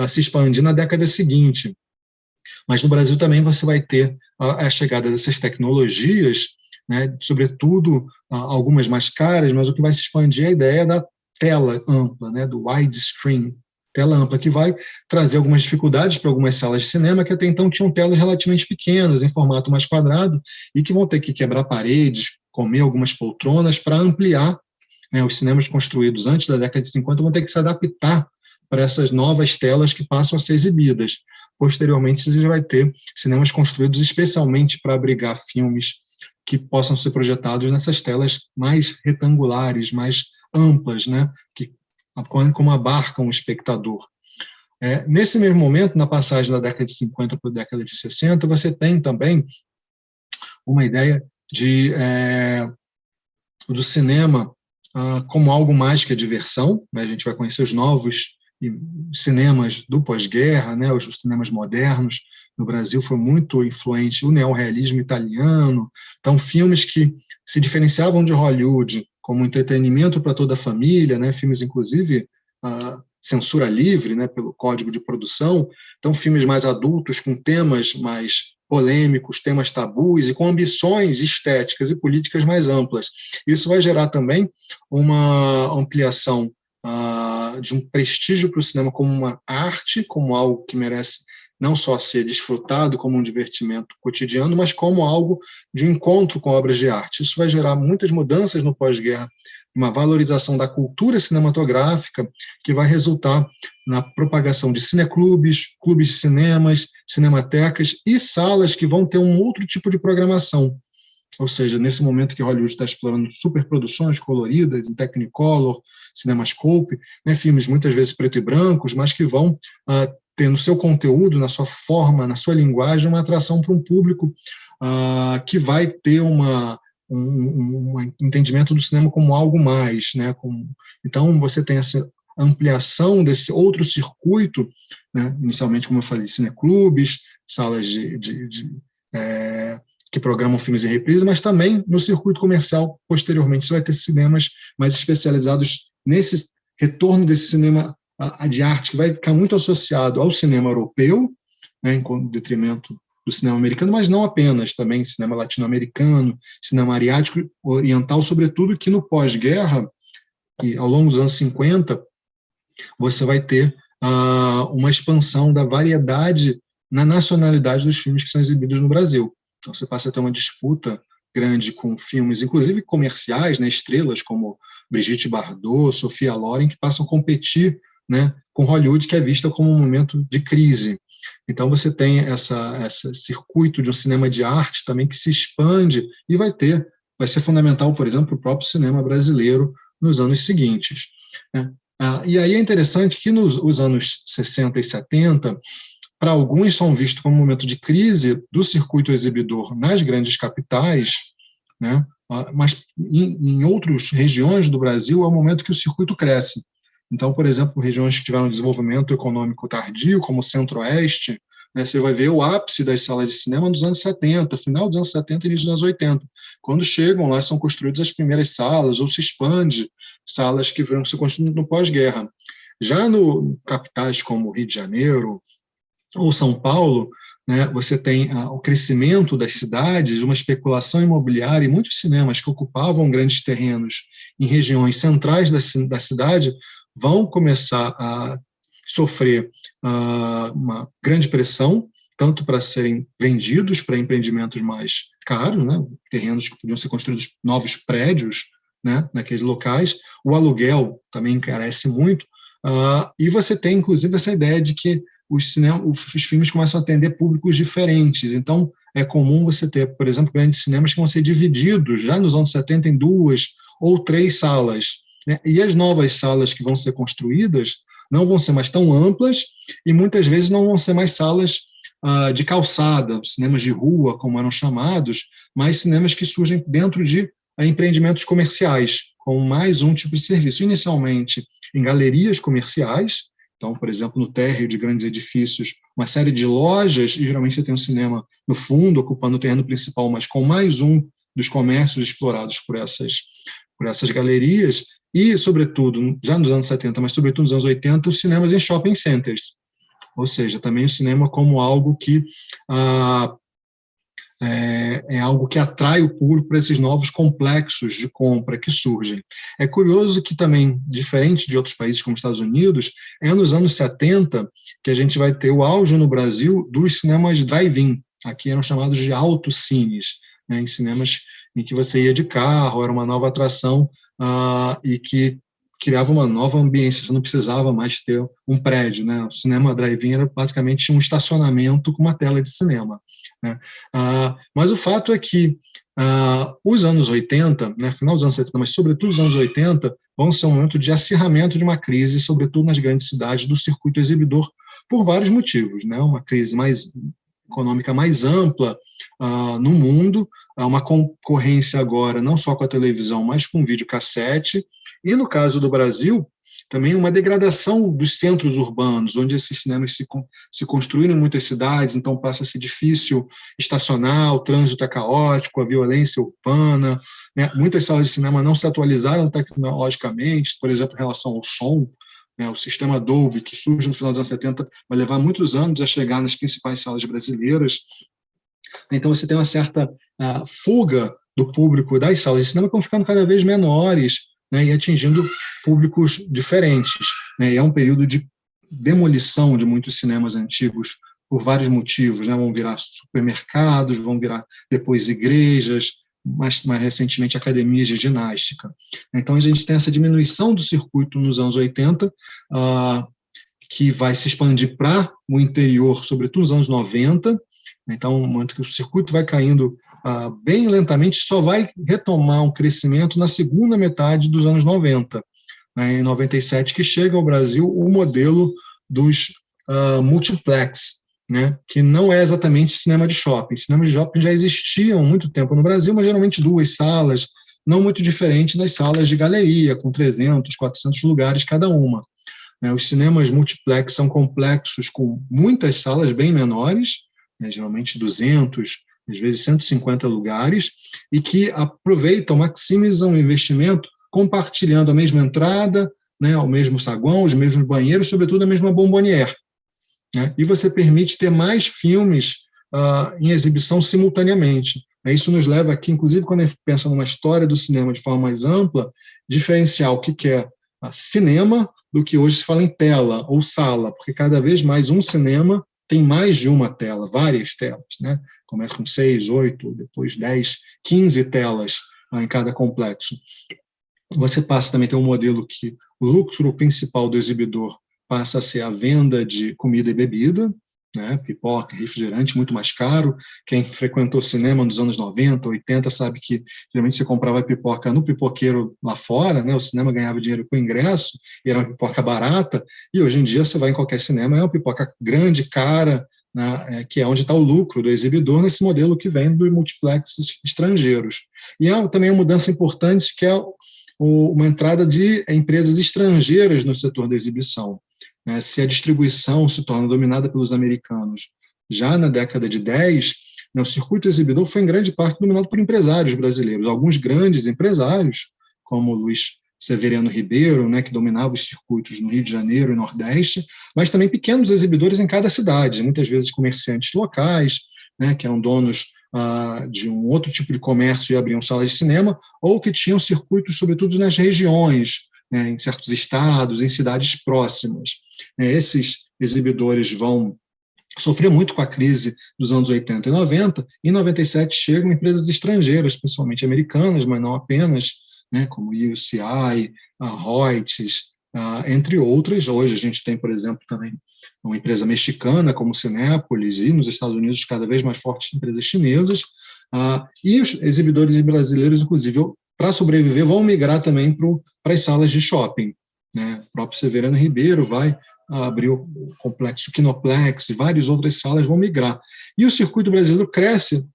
se expandir na década seguinte. Mas no Brasil também você vai ter a chegada dessas tecnologias, né, sobretudo algumas mais caras, mas o que vai se expandir é a ideia da tela ampla, né, do widescreen, tela ampla, que vai trazer algumas dificuldades para algumas salas de cinema que até então tinham telas relativamente pequenas, em formato mais quadrado, e que vão ter que quebrar paredes, comer algumas poltronas para ampliar, né? Os cinemas construídos antes da década de 50 vão ter que se adaptar para essas novas telas que passam a ser exibidas. Posteriormente, você já vai ter cinemas construídos especialmente para abrigar filmes que possam ser projetados nessas telas mais retangulares, mais amplas, né? Que como abarcam o espectador. Nesse mesmo momento, na passagem da década de 50 para a década de 60, você tem também uma ideia do cinema como algo mais que a diversão, né? A gente vai conhecer os novos cinemas do pós-guerra, né? Os cinemas modernos. No Brasil foi muito influente o neorrealismo italiano, então filmes que se diferenciavam de Hollywood como entretenimento para toda a família, né? Filmes inclusive censura livre, né? Pelo Código de Produção, então filmes mais adultos com temas mais polêmicos, temas tabus e com ambições estéticas e políticas mais amplas. Isso vai gerar também uma ampliação de um prestígio para o cinema como uma arte, como algo que merece não só ser desfrutado como um divertimento cotidiano, mas como algo de um encontro com obras de arte. Isso vai gerar muitas mudanças no pós-guerra, uma valorização da cultura cinematográfica, que vai resultar na propagação de cineclubes, clubes de cinemas, cinematecas e salas que vão ter um outro tipo de programação. Ou seja, nesse momento que Hollywood está explorando superproduções coloridas, em Technicolor, CinemaScope, né, filmes muitas vezes preto e brancos, mas que vão ter no seu conteúdo, na sua forma, na sua linguagem, uma atração para um público que vai ter um entendimento do cinema como algo mais, né? Então, você tem essa ampliação desse outro circuito, né? Inicialmente, como eu falei, cineclubes, salas que programam filmes em reprise, mas também no circuito comercial, posteriormente, você vai ter cinemas mais especializados nesse retorno desse cinema de arte, que vai ficar muito associado ao cinema europeu, né, em detrimento do cinema americano, mas não apenas, também cinema latino-americano, cinema asiático, oriental, sobretudo, que no pós-guerra, e ao longo dos anos 50, você vai ter uma expansão da variedade na nacionalidade dos filmes que são exibidos no Brasil. Então, você passa a ter uma disputa grande com filmes, inclusive comerciais, né, estrelas como Brigitte Bardot, Sophia Loren, que passam a competir, né, com Hollywood, que é vista como um momento de crise. Então, você tem esse circuito de um cinema de arte também que se expande e vai ser fundamental, por exemplo, para o próprio cinema brasileiro nos anos seguintes, né? E aí é interessante que nos anos 60 e 70, para alguns são vistos como um momento de crise do circuito exibidor nas grandes capitais, né? Mas em outras regiões do Brasil é o momento que o circuito cresce. Então, por exemplo, regiões que tiveram desenvolvimento econômico tardio, como o Centro-Oeste, né, você vai ver o ápice das salas de cinema nos anos 70, final dos anos 70 e início dos anos 80. Quando chegam lá, são construídas as primeiras salas, ou se expande salas que vão ser construídas no pós-guerra. Já no capitais como Rio de Janeiro ou São Paulo, né, você tem o crescimento das cidades, uma especulação imobiliária, e muitos cinemas que ocupavam grandes terrenos em regiões centrais da cidade vão começar a sofrer uma grande pressão, tanto para serem vendidos para empreendimentos mais caros, né, terrenos que podiam ser construídos novos prédios, né, naqueles locais. O aluguel também encarece muito, e você tem, inclusive, essa ideia de que os filmes começam a atender públicos diferentes. Então, é comum você ter, por exemplo, grandes cinemas que vão ser divididos, já nos anos 70, em 2 ou 3 salas, né? E as novas salas que vão ser construídas não vão ser mais tão amplas e muitas vezes não vão ser mais salas de calçada, cinemas de rua, como eram chamados, mas cinemas que surgem dentro de empreendimentos comerciais, com mais um tipo de serviço. Inicialmente, em galerias comerciais. Então, por exemplo, no térreo de grandes edifícios, uma série de lojas, e geralmente você tem um cinema no fundo, ocupando o terreno principal, mas com mais um dos comércios explorados por essas galerias, e, sobretudo, já nos anos 70, mas sobretudo nos anos 80, os cinemas em shopping centers. Ou seja, também o cinema como algo que é algo que atrai o público para esses novos complexos de compra que surgem. É curioso que também, diferente de outros países como os Estados Unidos, é nos anos 70 que a gente vai ter o auge no Brasil dos cinemas drive-in. Aqui eram chamados de autocines, né, em cinemas em que você ia de carro, era uma nova atração e que criava uma nova ambiência, você não precisava mais ter um prédio, né? O cinema drive-in era basicamente um estacionamento com uma tela de cinema, né? Mas o fato é que os anos 80, né, final dos anos 70, mas sobretudo os anos 80, vão ser um momento de acirramento de uma crise, sobretudo nas grandes cidades, do circuito exibidor, por vários motivos, né? Uma crise econômica mais ampla no mundo, uma concorrência agora não só com a televisão, mas com o videocassete, e no caso do Brasil, também uma degradação dos centros urbanos, onde esses cinemas se construíram em muitas cidades, então passa a ser difícil estacionar, o trânsito é caótico, a violência urbana, né? Muitas salas de cinema não se atualizaram tecnologicamente, por exemplo, em relação ao som, né? O sistema Dolby, que surge no final dos anos 70, vai levar muitos anos a chegar nas principais salas brasileiras. Então você tem uma certa fuga do público das salas de cinema que vão ficando cada vez menores, né, e atingindo públicos diferentes, né, e é um período de demolição de muitos cinemas antigos por vários motivos, né, vão virar supermercados, vão virar depois igrejas, mais recentemente academias de ginástica. Então a gente tem essa diminuição do circuito nos anos 80, que vai se expandir para o interior, sobretudo nos anos 90, então o circuito vai caindo bem lentamente, só vai retomar um crescimento na segunda metade dos anos 90, né, em 97, que chega ao Brasil o modelo dos multiplex, né, que não é exatamente cinema de shopping. Cinemas de shopping já existiam há muito tempo no Brasil, mas geralmente 2 salas, não muito diferente das salas de galeria, com 300, 400 lugares cada uma. Né, os cinemas multiplex são complexos com muitas salas bem menores, né, geralmente 200, às vezes 150 lugares, e que aproveitam, maximizam o investimento, compartilhando a mesma entrada, né, o mesmo saguão, os mesmos banheiros, sobretudo a mesma bombonière, né, e você permite ter mais filmes em exibição simultaneamente. Isso nos leva aqui, inclusive, quando a gente pensa numa história do cinema de forma mais ampla, diferenciar o que é cinema do que hoje se fala em tela ou sala, porque cada vez mais um cinema tem mais de uma tela, várias telas, né? Começa com 6, 8, depois 10, 15 telas em cada complexo. Você passa também a ter um modelo que o lucro principal do exibidor passa a ser a venda de comida e bebida, né? Pipoca, refrigerante, muito mais caro. Quem frequentou cinema nos anos 90, 80, sabe que geralmente você comprava pipoca no pipoqueiro lá fora, né? O cinema ganhava dinheiro com o ingresso, e era uma pipoca barata, e hoje em dia você vai em qualquer cinema, é uma pipoca grande, cara, né? Que é onde está o lucro do exibidor nesse modelo que vem dos multiplexes estrangeiros. E também uma mudança importante, que é uma entrada de empresas estrangeiras no setor da exibição. Se a distribuição se torna dominada pelos americanos já na década de 10, o circuito exibidor foi em grande parte dominado por empresários brasileiros, alguns grandes empresários, como Luiz Severino Ribeiro, que dominava os circuitos no Rio de Janeiro e Nordeste, mas também pequenos exibidores em cada cidade, muitas vezes comerciantes locais, que eram donos de um outro tipo de comércio e abriam salas de cinema, ou que tinham circuitos, sobretudo nas regiões, em certos estados, em cidades próximas. Esses exibidores vão sofrer muito com a crise dos anos 80 e 90, e em 97 chegam empresas estrangeiras, principalmente americanas, mas não apenas, como UCI, a Reuters, entre outras. Hoje a gente tem, por exemplo, também uma empresa mexicana como Cinépolis, e nos Estados Unidos cada vez mais fortes empresas chinesas, e os exibidores brasileiros, inclusive, para sobreviver, vão migrar também para as salas de shopping. O próprio Severino Ribeiro vai abrir o complexo Kinoplex, e várias outras salas vão migrar. E o circuito brasileiro cresce,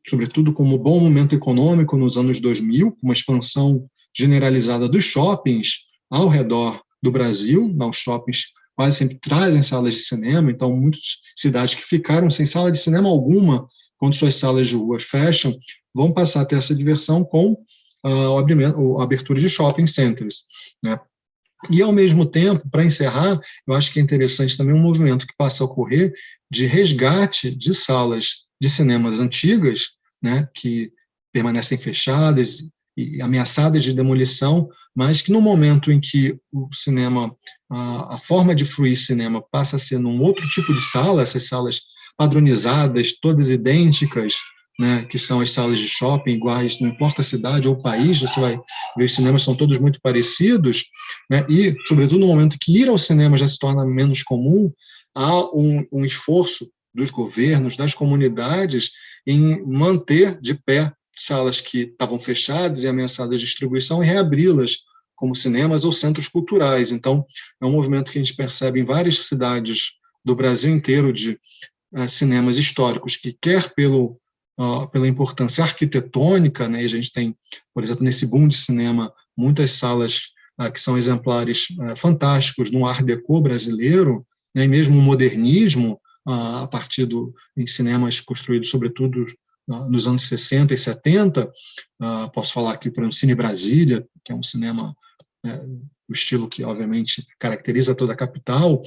sobretudo como bom momento econômico nos anos 2000, com uma expansão generalizada dos shoppings ao redor do Brasil. Os shoppings quase sempre trazem salas de cinema, então muitas cidades que ficaram sem sala de cinema alguma, quando suas salas de rua fecham, vão passar a ter essa diversão com a abertura de shopping centers. E, ao mesmo tempo, para encerrar, eu acho que é interessante também um movimento que passa a ocorrer de resgate de salas de cinemas antigas, né, que permanecem fechadas e ameaçadas de demolição, mas que no momento em que o cinema, a forma de fruir cinema passa a ser num outro tipo de sala, essas salas padronizadas, todas idênticas, né, que são as salas de shopping iguais, não importa a cidade ou o país, você vai ver os cinemas são todos muito parecidos, né, e, sobretudo, no momento que ir ao cinema já se torna menos comum, há um esforço dos governos, das comunidades, em manter de pé salas que estavam fechadas e ameaçadas de distribuição e reabri-las como cinemas ou centros culturais. Então, é um movimento que a gente percebe em várias cidades do Brasil inteiro de cinemas históricos que quer pela importância arquitetônica, né, e a gente tem, por exemplo, nesse boom de cinema, muitas salas que são exemplares fantásticos no Art Deco brasileiro, né, e mesmo o modernismo, a partir em cinemas construídos, sobretudo, nos anos 60 e 70, posso falar aqui, por exemplo, Cine Brasília, que é um cinema, o estilo que, obviamente, caracteriza toda a capital,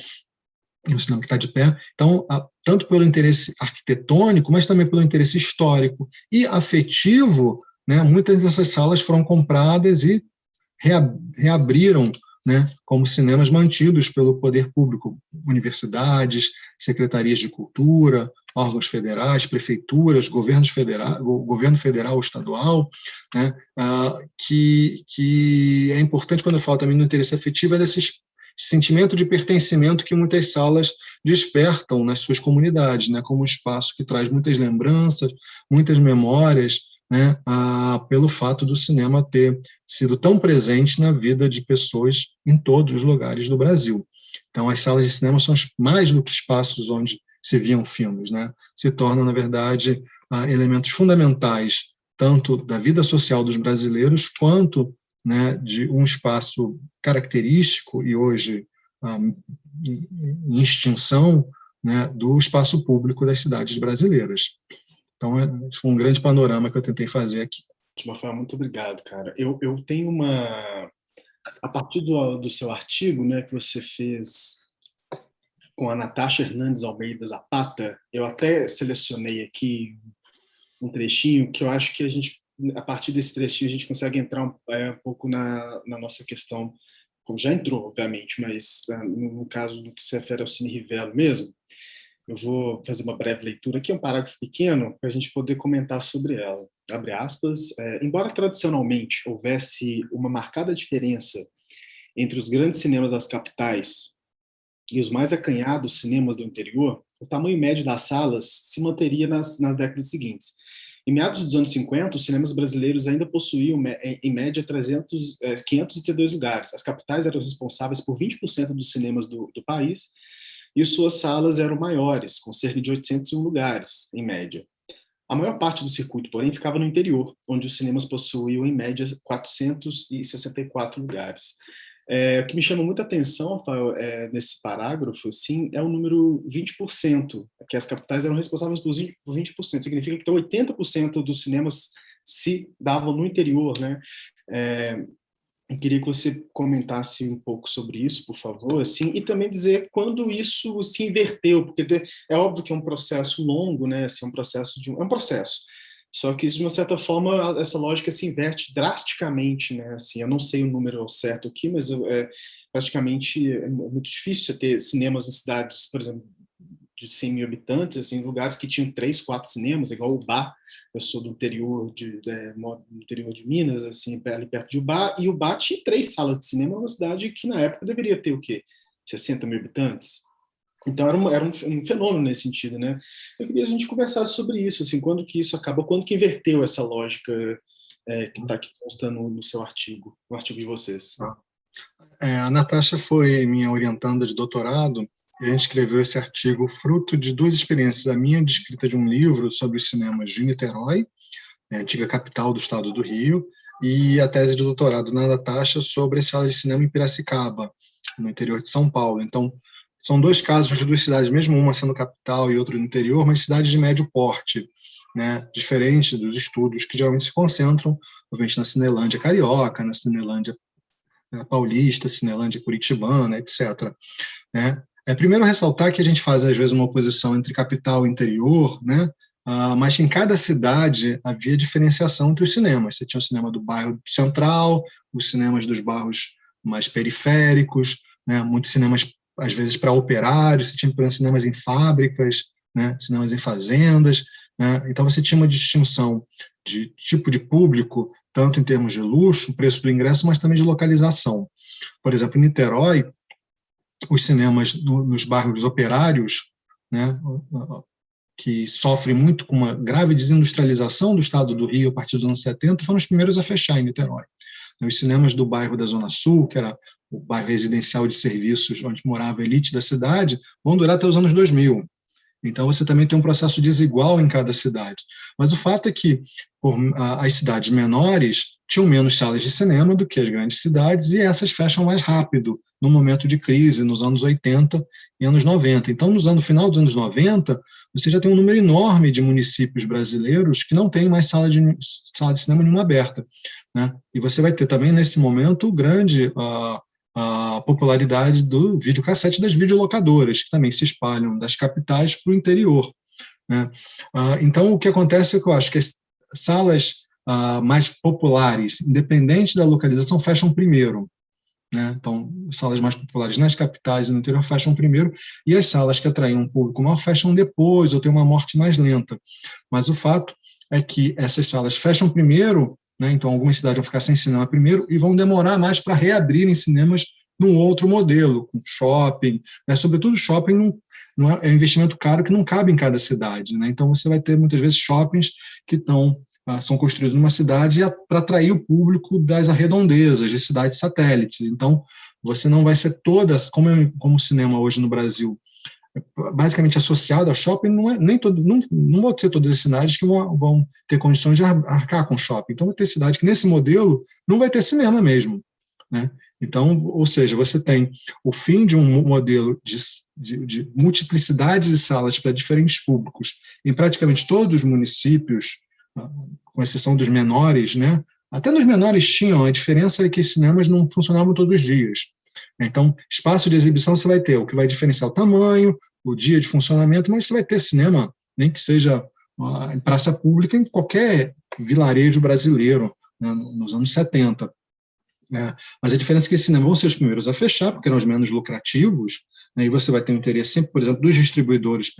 e um cinema que está de pé. Então, tanto pelo interesse arquitetônico, mas também pelo interesse histórico e afetivo, né, muitas dessas salas foram compradas e reabriram, né, como cinemas mantidos pelo poder público, universidades, secretarias de cultura, órgãos federais, prefeituras, governo federal, estadual, né, que é importante quando eu falo também do interesse afetivo, é desse sentimento de pertencimento que muitas salas despertam nas suas comunidades, né, como um espaço que traz muitas lembranças, muitas memórias, né, pelo fato do cinema ter sido tão presente na vida de pessoas em todos os lugares do Brasil. Então, as salas de cinema são mais do que espaços onde se viam filmes, né? Se tornam, na verdade, elementos fundamentais tanto da vida social dos brasileiros quanto, né, de um espaço característico e hoje em extinção, né, do espaço público das cidades brasileiras. Então, foi um grande panorama que eu tentei fazer aqui. Rafael, muito obrigado, cara. Eu tenho a partir do seu artigo, né, que você fez com a Natasha Hernandes Almeida Zapata, eu até selecionei aqui um trechinho que eu acho que a partir desse trechinho a gente consegue entrar um pouco na nossa questão, como já entrou, obviamente, mas no caso do que se refere ao Cine Rivello mesmo, eu vou fazer uma breve leitura aqui, um parágrafo pequeno, para a gente poder comentar sobre ela. Abre aspas. Embora tradicionalmente houvesse uma marcada diferença entre os grandes cinemas das capitais e os mais acanhados cinemas do interior, o tamanho médio das salas se manteria nas décadas seguintes. Em meados dos anos 50, os cinemas brasileiros ainda possuíam, em média, 502 lugares. As capitais eram responsáveis por 20% dos cinemas do país, e suas salas eram maiores, com cerca de 801 lugares, em média. A maior parte do circuito, porém, ficava no interior, onde os cinemas possuíam, em média, 464 lugares. O que me chama muita atenção, Rafael, nesse parágrafo, assim, é o número 20%, que as capitais eram responsáveis por 20%. Significa que então 80% dos cinemas se davam no interior, né? Eu queria que você comentasse um pouco sobre isso, por favor, assim, e também dizer quando isso se inverteu, porque é óbvio que é um processo longo, né? Assim, é um processo. Só que, de uma certa forma, essa lógica se inverte drasticamente, né? Assim, eu não sei o número certo aqui, mas praticamente é muito difícil você ter cinemas em cidades, por exemplo, de 100 mil habitantes, assim, lugares que tinham 3, 4 cinemas, igual o Ubá. Eu sou do interior de Minas, assim, ali perto de Ubá, e Ubá tinha 3 salas de cinema, uma cidade que na época deveria ter o quê? 60 mil habitantes? Então era um fenômeno nesse sentido, né? Eu queria que a gente conversasse sobre isso, assim, quando que isso acaba, quando que inverteu essa lógica que está aqui constando no seu artigo, no artigo de vocês. A Natasha foi minha orientanda de doutorado, e a gente escreveu esse artigo fruto de 2 experiências, a minha de escrita de um livro sobre os cinemas de Niterói, antiga capital do estado do Rio, e a tese de doutorado da Natasha sobre as salas de cinema em Piracicaba, no interior de São Paulo. Então, são 2 casos de 2 cidades, mesmo uma sendo capital e outra no interior, mas cidades de médio porte, né, diferente dos estudos que geralmente se concentram, obviamente, na Cinelândia carioca, na Cinelândia paulista, Cinelândia curitibana, etc. Né? Primeiro ressaltar que a gente faz, às vezes, uma oposição entre capital e interior, né, mas em cada cidade havia diferenciação entre os cinemas. Você tinha o cinema do bairro central, os cinemas dos bairros mais periféricos, né? Muitos cinemas, às vezes, para operários, você tinha, por exemplo, cinemas em fábricas, né? Cinemas em fazendas, né? Então você tinha uma distinção de tipo de público, tanto em termos de luxo, preço do ingresso, mas também de localização. Por exemplo, em Niterói, os cinemas nos bairros operários, né, que sofrem muito com uma grave desindustrialização do estado do Rio a partir dos anos 70, foram os primeiros a fechar em Niterói. Os cinemas do bairro da Zona Sul, que era o bairro residencial de serviços onde morava a elite da cidade, vão durar até os anos 2000. Então, você também tem um processo desigual em cada cidade. Mas o fato é que as cidades menores tinham menos salas de cinema do que as grandes cidades, e essas fecham mais rápido no momento de crise, nos anos 80 e anos 90. Então, no final dos anos 90, você já tem um número enorme de municípios brasileiros que não têm mais sala de cinema nenhuma aberta, né? E você vai ter também, nesse momento, grande a popularidade do videocassete das videolocadoras, que também se espalham das capitais para o interior, né? Então, o que acontece é que eu acho que as salas mais populares, independente da localização, fecham primeiro, né? Então, salas mais populares nas capitais e no interior fecham primeiro, e as salas que atraem um público maior fecham depois, ou tem uma morte mais lenta. Mas o fato é que essas salas fecham primeiro, né? Então algumas cidades vão ficar sem cinema primeiro e vão demorar mais para reabrirem cinemas num outro modelo, com shopping, né? Sobretudo shopping não é um investimento caro que não cabe em cada cidade, né? Então você vai ter muitas vezes shoppings que são construídos numa cidade para atrair o público das arredondezas, de cidades satélites. Então, você não vai ser todas, como o cinema hoje no Brasil, basicamente associado ao shopping, não vão ser todas as cidades que vão ter condições de arcar com shopping. Então, vai ter cidade que, nesse modelo, não vai ter cinema mesmo, né? Então, ou seja, você tem o fim de um modelo de multiplicidade de salas para diferentes públicos em praticamente todos os municípios, com exceção dos menores, né? Até nos menores tinham, a diferença é que os cinemas não funcionavam todos os dias. Então, espaço de exibição você vai ter, o que vai diferenciar o tamanho, o dia de funcionamento, mas você vai ter cinema, nem que seja em praça pública, em qualquer vilarejo brasileiro, né, nos anos 70. Mas a diferença é que esses cinemas vão ser os primeiros a fechar, porque eram os menos lucrativos, né, e você vai ter um interesse sempre, por exemplo, dos distribuidores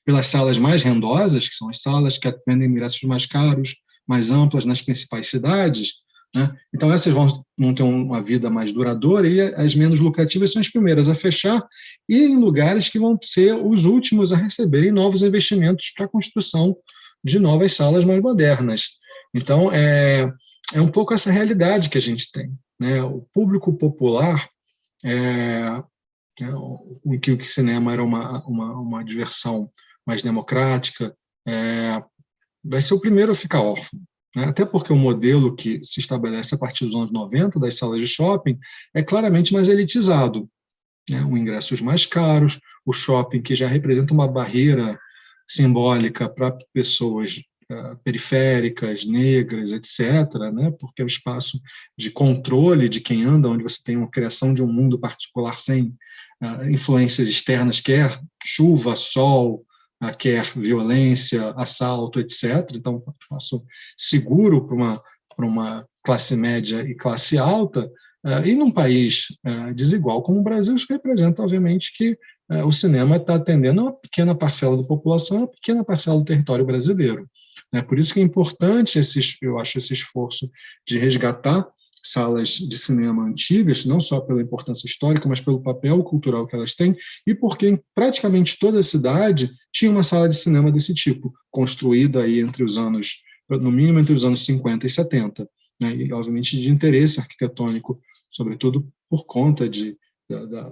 pelas salas mais rendosas, que são as salas que vendem ingressos mais caros, mais amplas nas principais cidades, né? Então essas vão ter uma vida mais duradoura, e as menos lucrativas são as primeiras a fechar, e em lugares que vão ser os últimos a receberem novos investimentos para a construção de novas salas mais modernas. Então, é um pouco essa realidade que a gente tem, né? O público popular, em que o cinema era uma diversão mais democrática, vai ser o primeiro a ficar órfão, né? Até porque o modelo que se estabelece a partir dos anos 90, das salas de shopping, é claramente mais elitizado, né? O ingressos mais caros, o shopping que já representa uma barreira simbólica para pessoas periféricas, negras, etc., né? Porque é o espaço de controle de quem anda, onde você tem uma criação de um mundo particular sem influências externas, quer chuva, sol, quer violência, assalto, etc. Então, um espaço seguro para uma classe média e classe alta, e num país desigual como o Brasil, isso representa, obviamente, que o cinema está atendendo a uma pequena parcela da população, uma pequena parcela do território brasileiro. Por isso que é importante, eu acho, esse esforço de resgatar salas de cinema antigas, não só pela importância histórica, mas pelo papel cultural que elas têm, e porque em praticamente toda a cidade tinha uma sala de cinema desse tipo, construída aí no mínimo entre os anos 50 e 70, né? E, obviamente, de interesse arquitetônico, sobretudo por conta da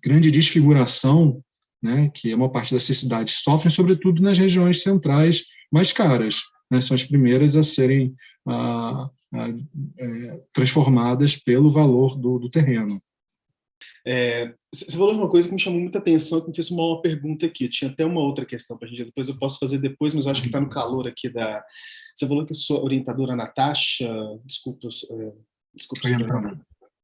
grande desfiguração, né, que a maior parte dessas cidades sofrem, sobretudo nas regiões centrais mais caras, né? São as primeiras a serem transformadas pelo valor do terreno. Você falou uma coisa que me chamou muita atenção, que me fez uma pergunta aqui. Tinha até uma outra questão para a gente, depois eu posso fazer depois, mas eu acho que está no calor aqui da... Você falou que a sua orientadora Natasha, desculpa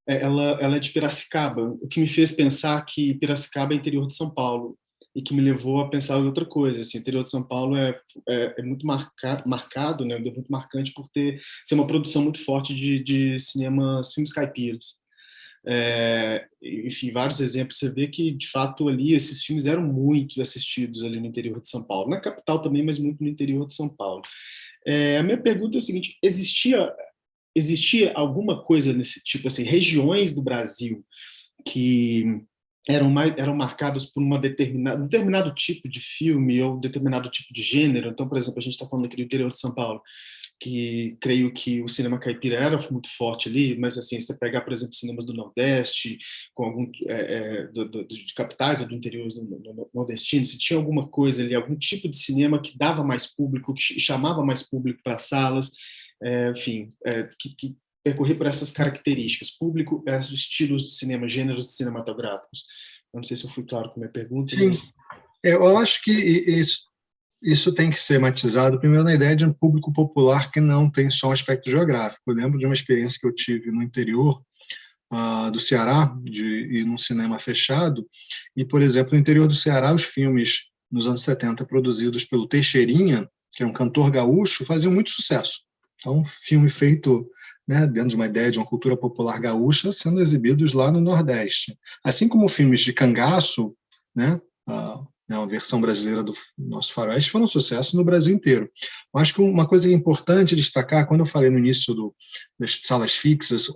ela é de Piracicaba, o que me fez pensar que Piracicaba é interior de São Paulo. e que me levou a pensar em outra coisa. Assim, o interior de São Paulo é muito marcado, né, muito marcante por ser uma produção muito forte de filmes caipiras. Enfim, vários exemplos, você vê que, de fato, ali esses filmes eram muito assistidos ali no interior de São Paulo, na capital também, mas muito no interior de São Paulo. A minha pergunta é o seguinte: existia alguma coisa nesse tipo, assim, regiões do Brasil que eram marcadas por um determinado tipo de filme ou determinado tipo de gênero? Então, por exemplo, a gente está falando aqui do interior de São Paulo, que creio que o cinema caipira era muito forte ali, mas assim, você pegar, por exemplo, cinemas do Nordeste, com algum de capitais ou do interior do nordestino, se tinha alguma coisa ali, algum tipo de cinema que dava mais público, que chamava mais público para as salas, enfim, que percorrer por essas características, público, estilos de cinema, gêneros cinematográficos. Eu não sei se eu fui claro com a minha pergunta, Sim, mas... eu acho que isso tem que ser matizado primeiro na ideia de um público popular que não tem só um aspecto geográfico. Eu lembro de uma experiência que eu tive no interior do Ceará, de ir num cinema fechado, e, por exemplo, no interior do Ceará, os filmes nos anos 70 produzidos pelo Teixeirinha, que é um cantor gaúcho, faziam muito sucesso. Então, filme feito, né, dentro de uma ideia de uma cultura popular gaúcha, sendo exibidos lá no Nordeste. Assim como filmes de cangaço, né, a versão brasileira do nosso faroeste, foram um sucesso no Brasil inteiro. Eu acho que uma coisa importante destacar, quando eu falei no início das salas fixas,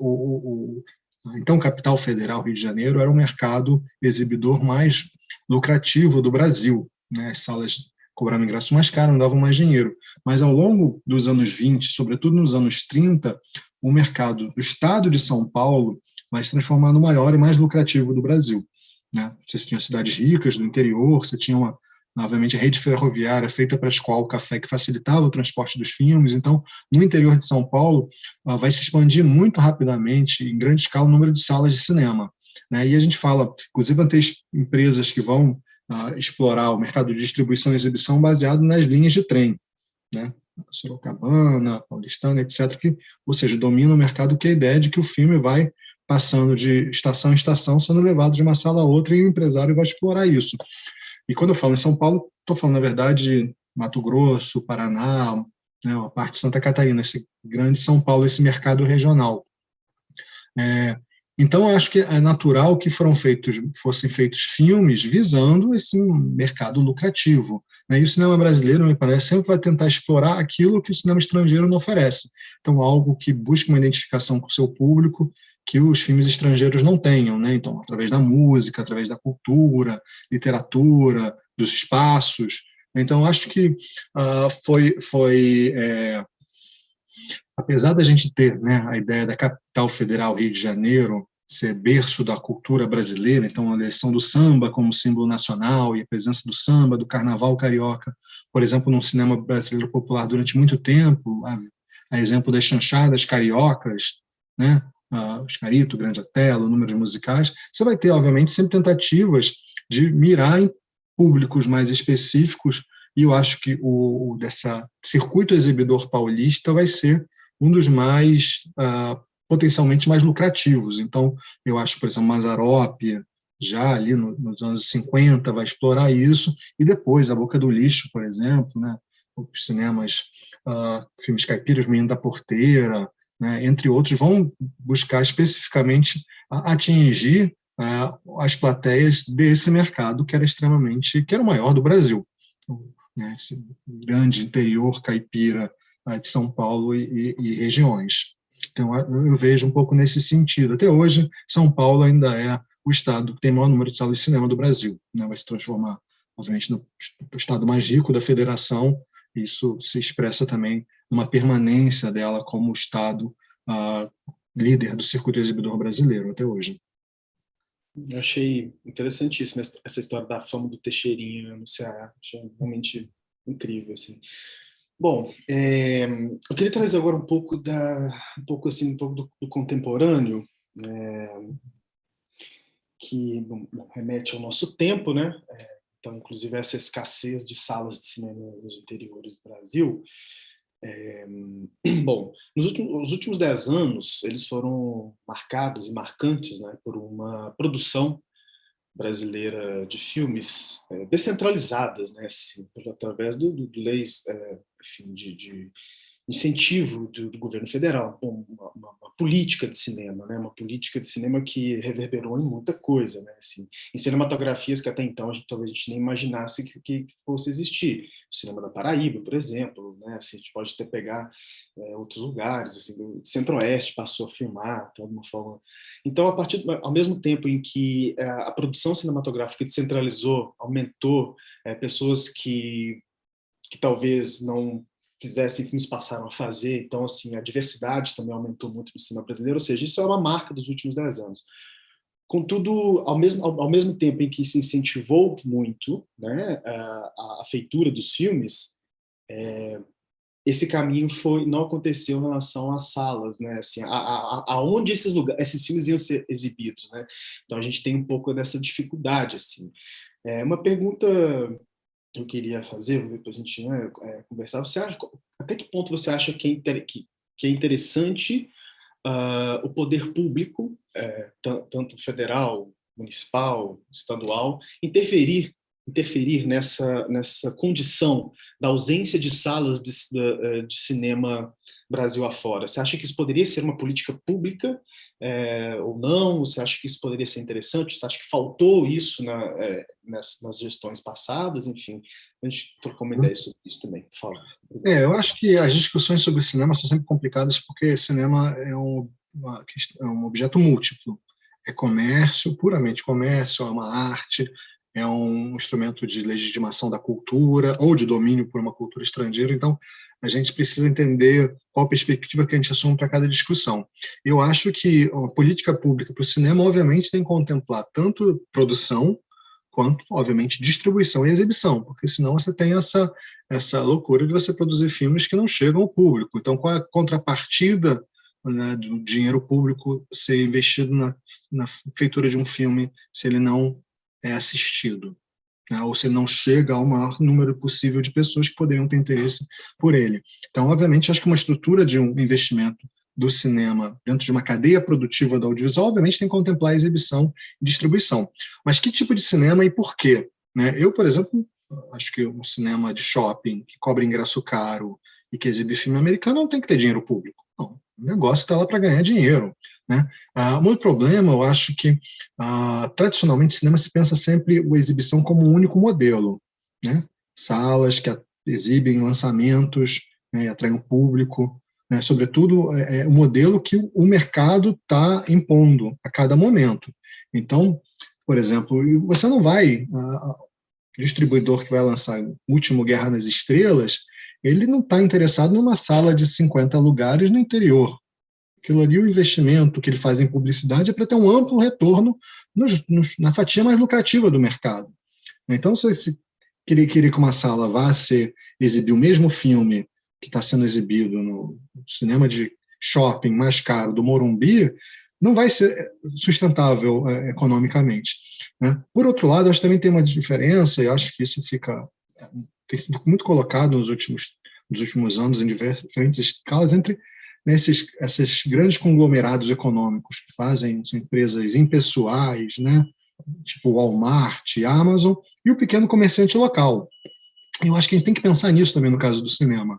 então, Capital Federal, Rio de Janeiro, era o mercado exibidor mais lucrativo do Brasil. Né? As salas cobravam ingresso mais caro, não davam mais dinheiro. Mas, ao longo dos anos 20, sobretudo nos anos 30, o mercado do estado de São Paulo vai se transformar no maior e mais lucrativo do Brasil. Né? Você tinha cidades ricas do interior, você tinha obviamente, a rede ferroviária feita para a escola, o café, que facilitava o transporte dos filmes. Então, no interior de São Paulo, vai se expandir muito rapidamente, em grande escala, o número de salas de cinema. Né? E a gente fala, inclusive, vão ter empresas que vão explorar o mercado de distribuição e exibição baseado nas linhas de trem, né? Sorocabana, Paulistana, etc., ou seja, domina o mercado, que é a ideia de que o filme vai passando de estação em estação, sendo levado de uma sala a outra, e o empresário vai explorar isso. E quando eu falo em São Paulo, estou falando, na verdade, de Mato Grosso, Paraná, né, a parte de Santa Catarina, esse grande São Paulo, esse mercado regional. Então, eu acho que é natural que fossem feitos filmes visando esse mercado lucrativo. Né? E o cinema brasileiro, me parece, sempre vai tentar explorar aquilo que o cinema estrangeiro não oferece. Então, algo que busca uma identificação com o seu público, que os filmes estrangeiros não tenham, né? Então, através da música, através da cultura, literatura, dos espaços. Então, acho que apesar da gente ter, né, a ideia da capital federal, Rio de Janeiro, ser berço da cultura brasileira, então a eleição do samba como símbolo nacional e a presença do samba, do carnaval carioca, por exemplo, no cinema brasileiro popular durante muito tempo, a exemplo das chanchadas cariocas, né, os Carito, Grande Otelo, números musicais, você vai ter, obviamente, sempre tentativas de mirar em públicos mais específicos, e eu acho que dessa circuito exibidor paulista vai ser um dos mais, potencialmente mais lucrativos. Então, eu acho, por exemplo, Mazzaropi, já ali nos anos 50, vai explorar isso, e depois A Boca do Lixo, por exemplo, né, os cinemas, filmes caipiras, Menino da Porteira, né, entre outros, vão buscar especificamente atingir as plateias desse mercado que era o maior do Brasil, né, esse grande interior caipira de São Paulo e regiões. Então, eu vejo um pouco nesse sentido. Até hoje, São Paulo ainda é o estado que tem o maior número de salas de cinema do Brasil. Né? Vai se transformar, obviamente, no estado mais rico da federação. Isso se expressa também numa permanência dela como estado líder do circuito exibidor brasileiro até hoje. Eu achei interessantíssima essa história da fama do Teixeirinha no Ceará. Achei realmente incrível, assim. Bom, eu queria trazer agora um pouco do contemporâneo, que remete ao nosso tempo, né? Então, inclusive, essa escassez de salas de cinema nos interiores do Brasil. Bom, os últimos 10 anos, eles foram marcados e marcantes, né, por uma produção brasileira de filmes descentralizadas, né, assim, através do leis, enfim, de incentivo do governo federal, uma política de cinema, né? Uma política de cinema que reverberou em muita coisa, né? Assim, em cinematografias que até então talvez a gente nem imaginasse que fosse existir. O cinema da Paraíba, por exemplo, né? Assim, a gente pode até pegar outros lugares, assim, o Centro-Oeste passou a filmar de alguma forma. Então, ao mesmo tempo em que a produção cinematográfica descentralizou, aumentou, pessoas que talvez não fizessem filmes passaram a fazer, então assim, a diversidade também aumentou muito no cinema brasileiro, ou seja, isso é uma marca dos últimos 10 anos. Contudo, ao mesmo tempo em que se incentivou muito, né, a feitura dos filmes, esse caminho não aconteceu em relação às salas, né, assim, aonde esses filmes iam ser exibidos, né? Então a gente tem um pouco dessa dificuldade, assim. Uma pergunta que eu queria fazer, para a gente, né, conversar, até que ponto você acha que é interessante o poder público, tanto federal, municipal, estadual, interferir nessa condição da ausência de salas de cinema Brasil afora? Você acha que isso poderia ser uma política pública ou não? Você acha que isso poderia ser interessante? Você acha que faltou isso nas gestões passadas? Enfim, a gente trocou uma ideia sobre isso também. Por favor. Eu acho que as discussões sobre cinema são sempre complicadas porque cinema é um objeto múltiplo. É comércio, puramente comércio, é uma arte, é um instrumento de legitimação da cultura ou de domínio por uma cultura estrangeira. Então, a gente precisa entender qual a perspectiva que a gente assume para cada discussão. Eu acho que a política pública para o cinema, obviamente, tem que contemplar tanto produção quanto, obviamente, distribuição e exibição, porque senão você tem essa loucura de você produzir filmes que não chegam ao público. Então, qual é a contrapartida, né, do dinheiro público ser investido na feitura de um filme se ele não é assistido, né, ou se não chega ao maior número possível de pessoas que poderiam ter interesse por ele? Então, obviamente, acho que uma estrutura de um investimento do cinema dentro de uma cadeia produtiva do audiovisual, obviamente, tem que contemplar a exibição e distribuição. Mas que tipo de cinema e por quê? Né? Eu, por exemplo, acho que um cinema de shopping que cobra ingresso caro e que exibe filme americano não tem que ter dinheiro público. Não, o negócio está lá para ganhar dinheiro. Né? Um outro problema, eu acho que, tradicionalmente, cinema se pensa sempre a exibição como um único modelo. Né? Salas que exibem lançamentos, né, e atraem o público, né? Sobretudo, o modelo que o mercado está impondo a cada momento. Então, por exemplo, você não vai... distribuidor que vai lançar o último Guerra nas Estrelas, ele não está interessado numa sala de 50 lugares no interior. Aquilo ali, o investimento que ele faz em publicidade é para ter um amplo retorno na fatia mais lucrativa do mercado. Então, se você querer que uma sala vá exibir o mesmo filme que está sendo exibido no cinema de shopping mais caro do Morumbi, não vai ser sustentável economicamente. Né? Por outro lado, acho que também tem uma diferença, e acho que isso tem sido muito colocado nos últimos anos em diferentes escalas, entre esses grandes conglomerados econômicos que são empresas impessoais, né? Tipo Walmart, Amazon, e o pequeno comerciante local. Eu acho que a gente tem que pensar nisso também no caso do cinema,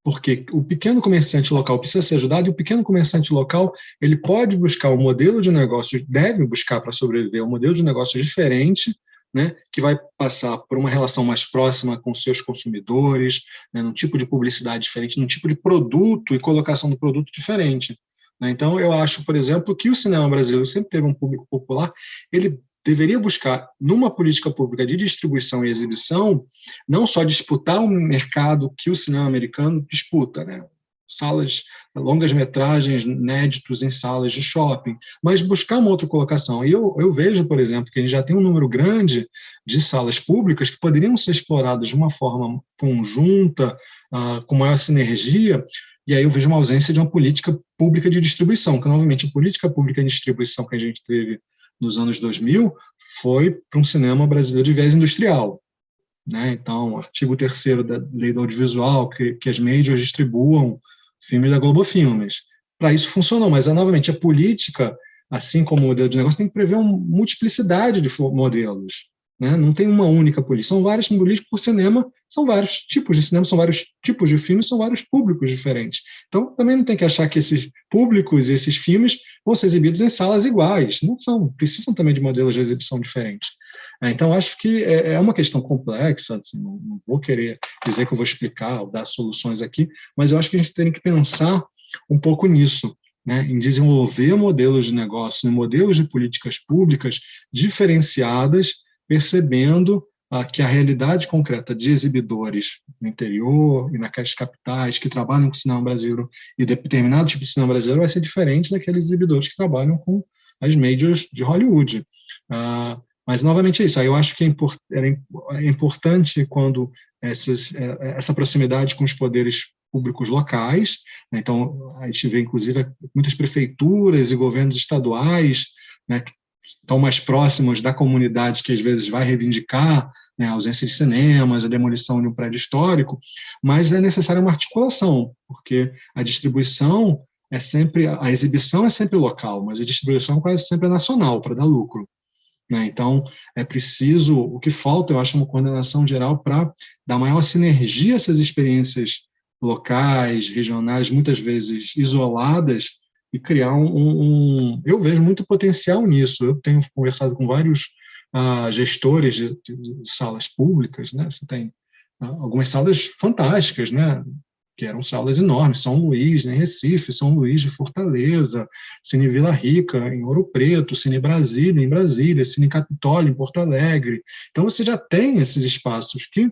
porque o pequeno comerciante local precisa ser ajudado, e o pequeno comerciante local ele pode buscar um modelo de negócio, deve buscar para sobreviver, um modelo de negócio diferente, né, que vai passar por uma relação mais próxima com seus consumidores, né, num tipo de publicidade diferente, num tipo de produto e colocação do produto diferente. Né? Então, eu acho, por exemplo, que o cinema brasileiro sempre teve um público popular, ele deveria buscar, numa política pública de distribuição e exibição, não só disputar um mercado que o cinema americano disputa, né? Salas, longas metragens, inéditos em salas de shopping, mas buscar uma outra colocação. E eu vejo, por exemplo, que a gente já tem um número grande de salas públicas que poderiam ser exploradas de uma forma conjunta, com maior sinergia, e aí eu vejo uma ausência de uma política pública de distribuição, que, novamente, a política pública de distribuição que a gente teve nos anos 2000 foi para um cinema brasileiro de viés industrial. Né? Então, o artigo 3º da Lei do Audiovisual, que as majors distribuam filmes da Globo Filmes. Para isso funcionou, mas, novamente, a política assim como o modelo de negócio, tem que prever uma multiplicidade de modelos, né? Não tem uma única política, são várias políticas por cinema, são vários tipos de cinema, são vários tipos de filmes, são vários públicos diferentes. Então, também não tem que achar que esses públicos e esses filmes vão ser exibidos em salas iguais, não são, precisam também de modelos de exibição diferentes. Então, acho que é uma questão complexa, assim, não vou querer dizer que eu vou explicar ou dar soluções aqui, mas eu acho que a gente tem que pensar um pouco nisso, né, em desenvolver modelos de negócio, modelos de políticas públicas diferenciadas, percebendo que a realidade concreta de exibidores no interior e nas capitais que trabalham com o cinema brasileiro e determinado tipo de cinema brasileiro vai ser diferente daqueles exibidores que trabalham com as majors de Hollywood. Mas, novamente, é isso. Aí eu acho que é importante quando essa proximidade com os poderes públicos locais, né? Então, a gente vê, inclusive, muitas prefeituras e governos estaduais, né, que estão mais próximos da comunidade que, às vezes, vai reivindicar, né, a ausência de cinemas, a demolição de um prédio histórico, mas é necessária uma articulação, porque a distribuição a exibição é sempre local, mas a distribuição quase sempre é nacional, para dar lucro. Né? Então, é preciso, o que falta, eu acho, uma coordenação geral para dar maior sinergia a essas experiências locais, regionais, muitas vezes isoladas, e criar eu vejo muito potencial nisso. Eu tenho conversado com vários gestores de salas públicas, né? Você tem algumas salas fantásticas, né? Que eram salas enormes, São Luís, né, em Recife, São Luís de Fortaleza, Cine Vila Rica, em Ouro Preto, Cine Brasília, em Brasília, Cine Capitólio, em Porto Alegre. Então, você já tem esses espaços que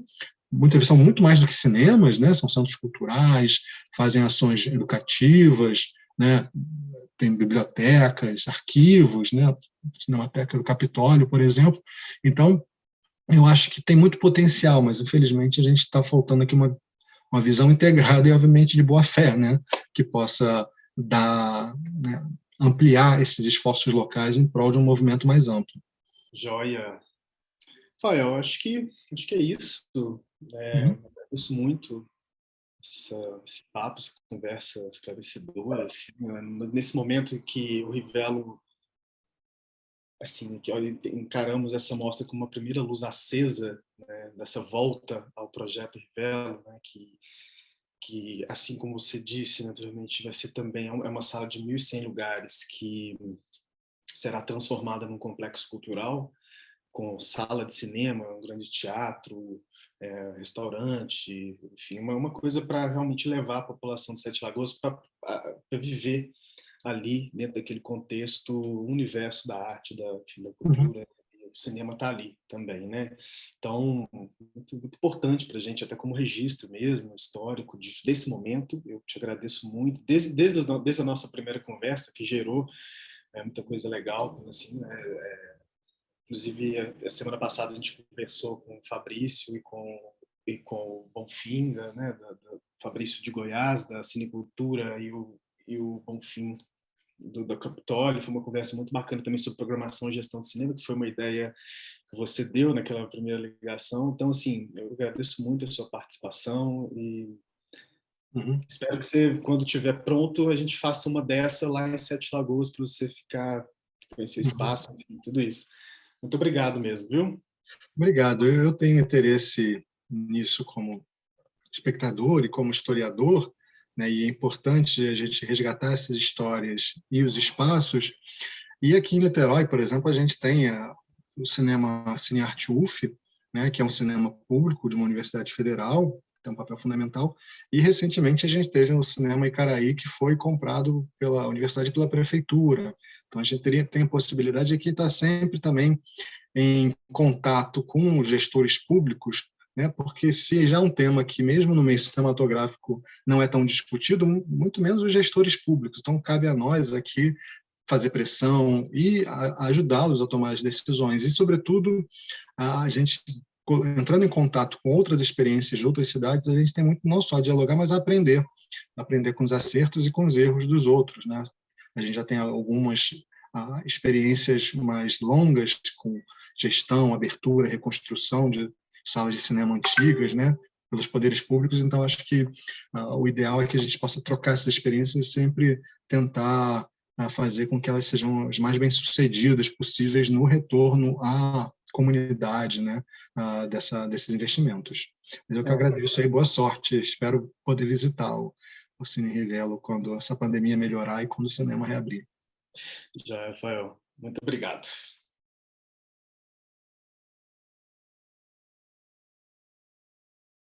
muitas vezes são muito mais do que cinemas, né, são centros culturais, fazem ações educativas, né, tem bibliotecas, arquivos, né, Cinemateca do Capitólio, por exemplo. Então, eu acho que tem muito potencial, mas, infelizmente, a gente está faltando aqui uma visão integrada e, obviamente, de boa-fé, né? Que possa né, ampliar esses esforços locais em prol de um movimento mais amplo. Joia. Rafael, acho que é isso. Agradeço muito esse papo, essa conversa esclarecedora. Assim, né? Nesse momento em que o Rivelo, assim, que encaramos essa mostra como uma primeira luz acesa, né, dessa volta ao projeto Rivelo, né, que, assim como você disse, naturalmente, vai ser também uma sala de 1.100 lugares que será transformada num complexo cultural, com sala de cinema, um grande teatro, restaurante, enfim, uma coisa para realmente levar a população de Sete Lagoas para viver ali, dentro daquele contexto, o universo da arte, da cultura. Uhum. O cinema está ali também, né? Então, muito importante para a gente, até como registro mesmo, histórico, desse momento. Eu te agradeço muito, desde a nossa primeira conversa, que gerou muita coisa legal, assim, né? Inclusive, a semana passada a gente conversou com o Fabrício e com o Bonfim, né? Fabrício de Goiás, da Cinecultura, e o Bonfim do Capitólio. Foi uma conversa muito bacana também sobre programação e gestão de cinema, que foi uma ideia que você deu naquela primeira ligação. Então, assim, eu agradeço muito a sua participação e espero que você, quando estiver pronto, a gente faça uma dessa lá em Sete Lagoas para você conhecer o espaço, enfim, tudo isso. Muito obrigado mesmo, viu? Obrigado. Eu tenho interesse nisso como espectador e como historiador, né, e é importante a gente resgatar essas histórias e os espaços. E aqui em Niterói, por exemplo, a gente tem o cinema Cinearte UF, né, que é um cinema público de uma universidade federal, tem um papel fundamental, e recentemente a gente teve o cinema Icaraí, que foi comprado pela universidade e pela prefeitura. Então a gente tem a possibilidade de aqui estar sempre também em contato com os gestores públicos, né? Porque se já é um tema que, mesmo no meio cinematográfico, não é tão discutido, muito menos os gestores públicos. Então, cabe a nós aqui fazer pressão e ajudá-los a tomar as decisões. E, sobretudo, a gente, entrando em contato com outras experiências de outras cidades, a gente tem muito não só a dialogar, mas a aprender com os acertos e com os erros dos outros, né? A gente já tem algumas experiências mais longas com gestão, abertura, reconstrução de salas de cinema antigas, né, pelos poderes públicos. Então, acho que o ideal é que a gente possa trocar essas experiências e sempre tentar a fazer com que elas sejam as mais bem-sucedidas possíveis no retorno à comunidade, né, desses investimentos. Mas eu que agradeço aí, boa sorte, espero poder visitar o Cine Rivelo quando essa pandemia melhorar e quando o cinema reabrir. Já, Rafael. Muito obrigado.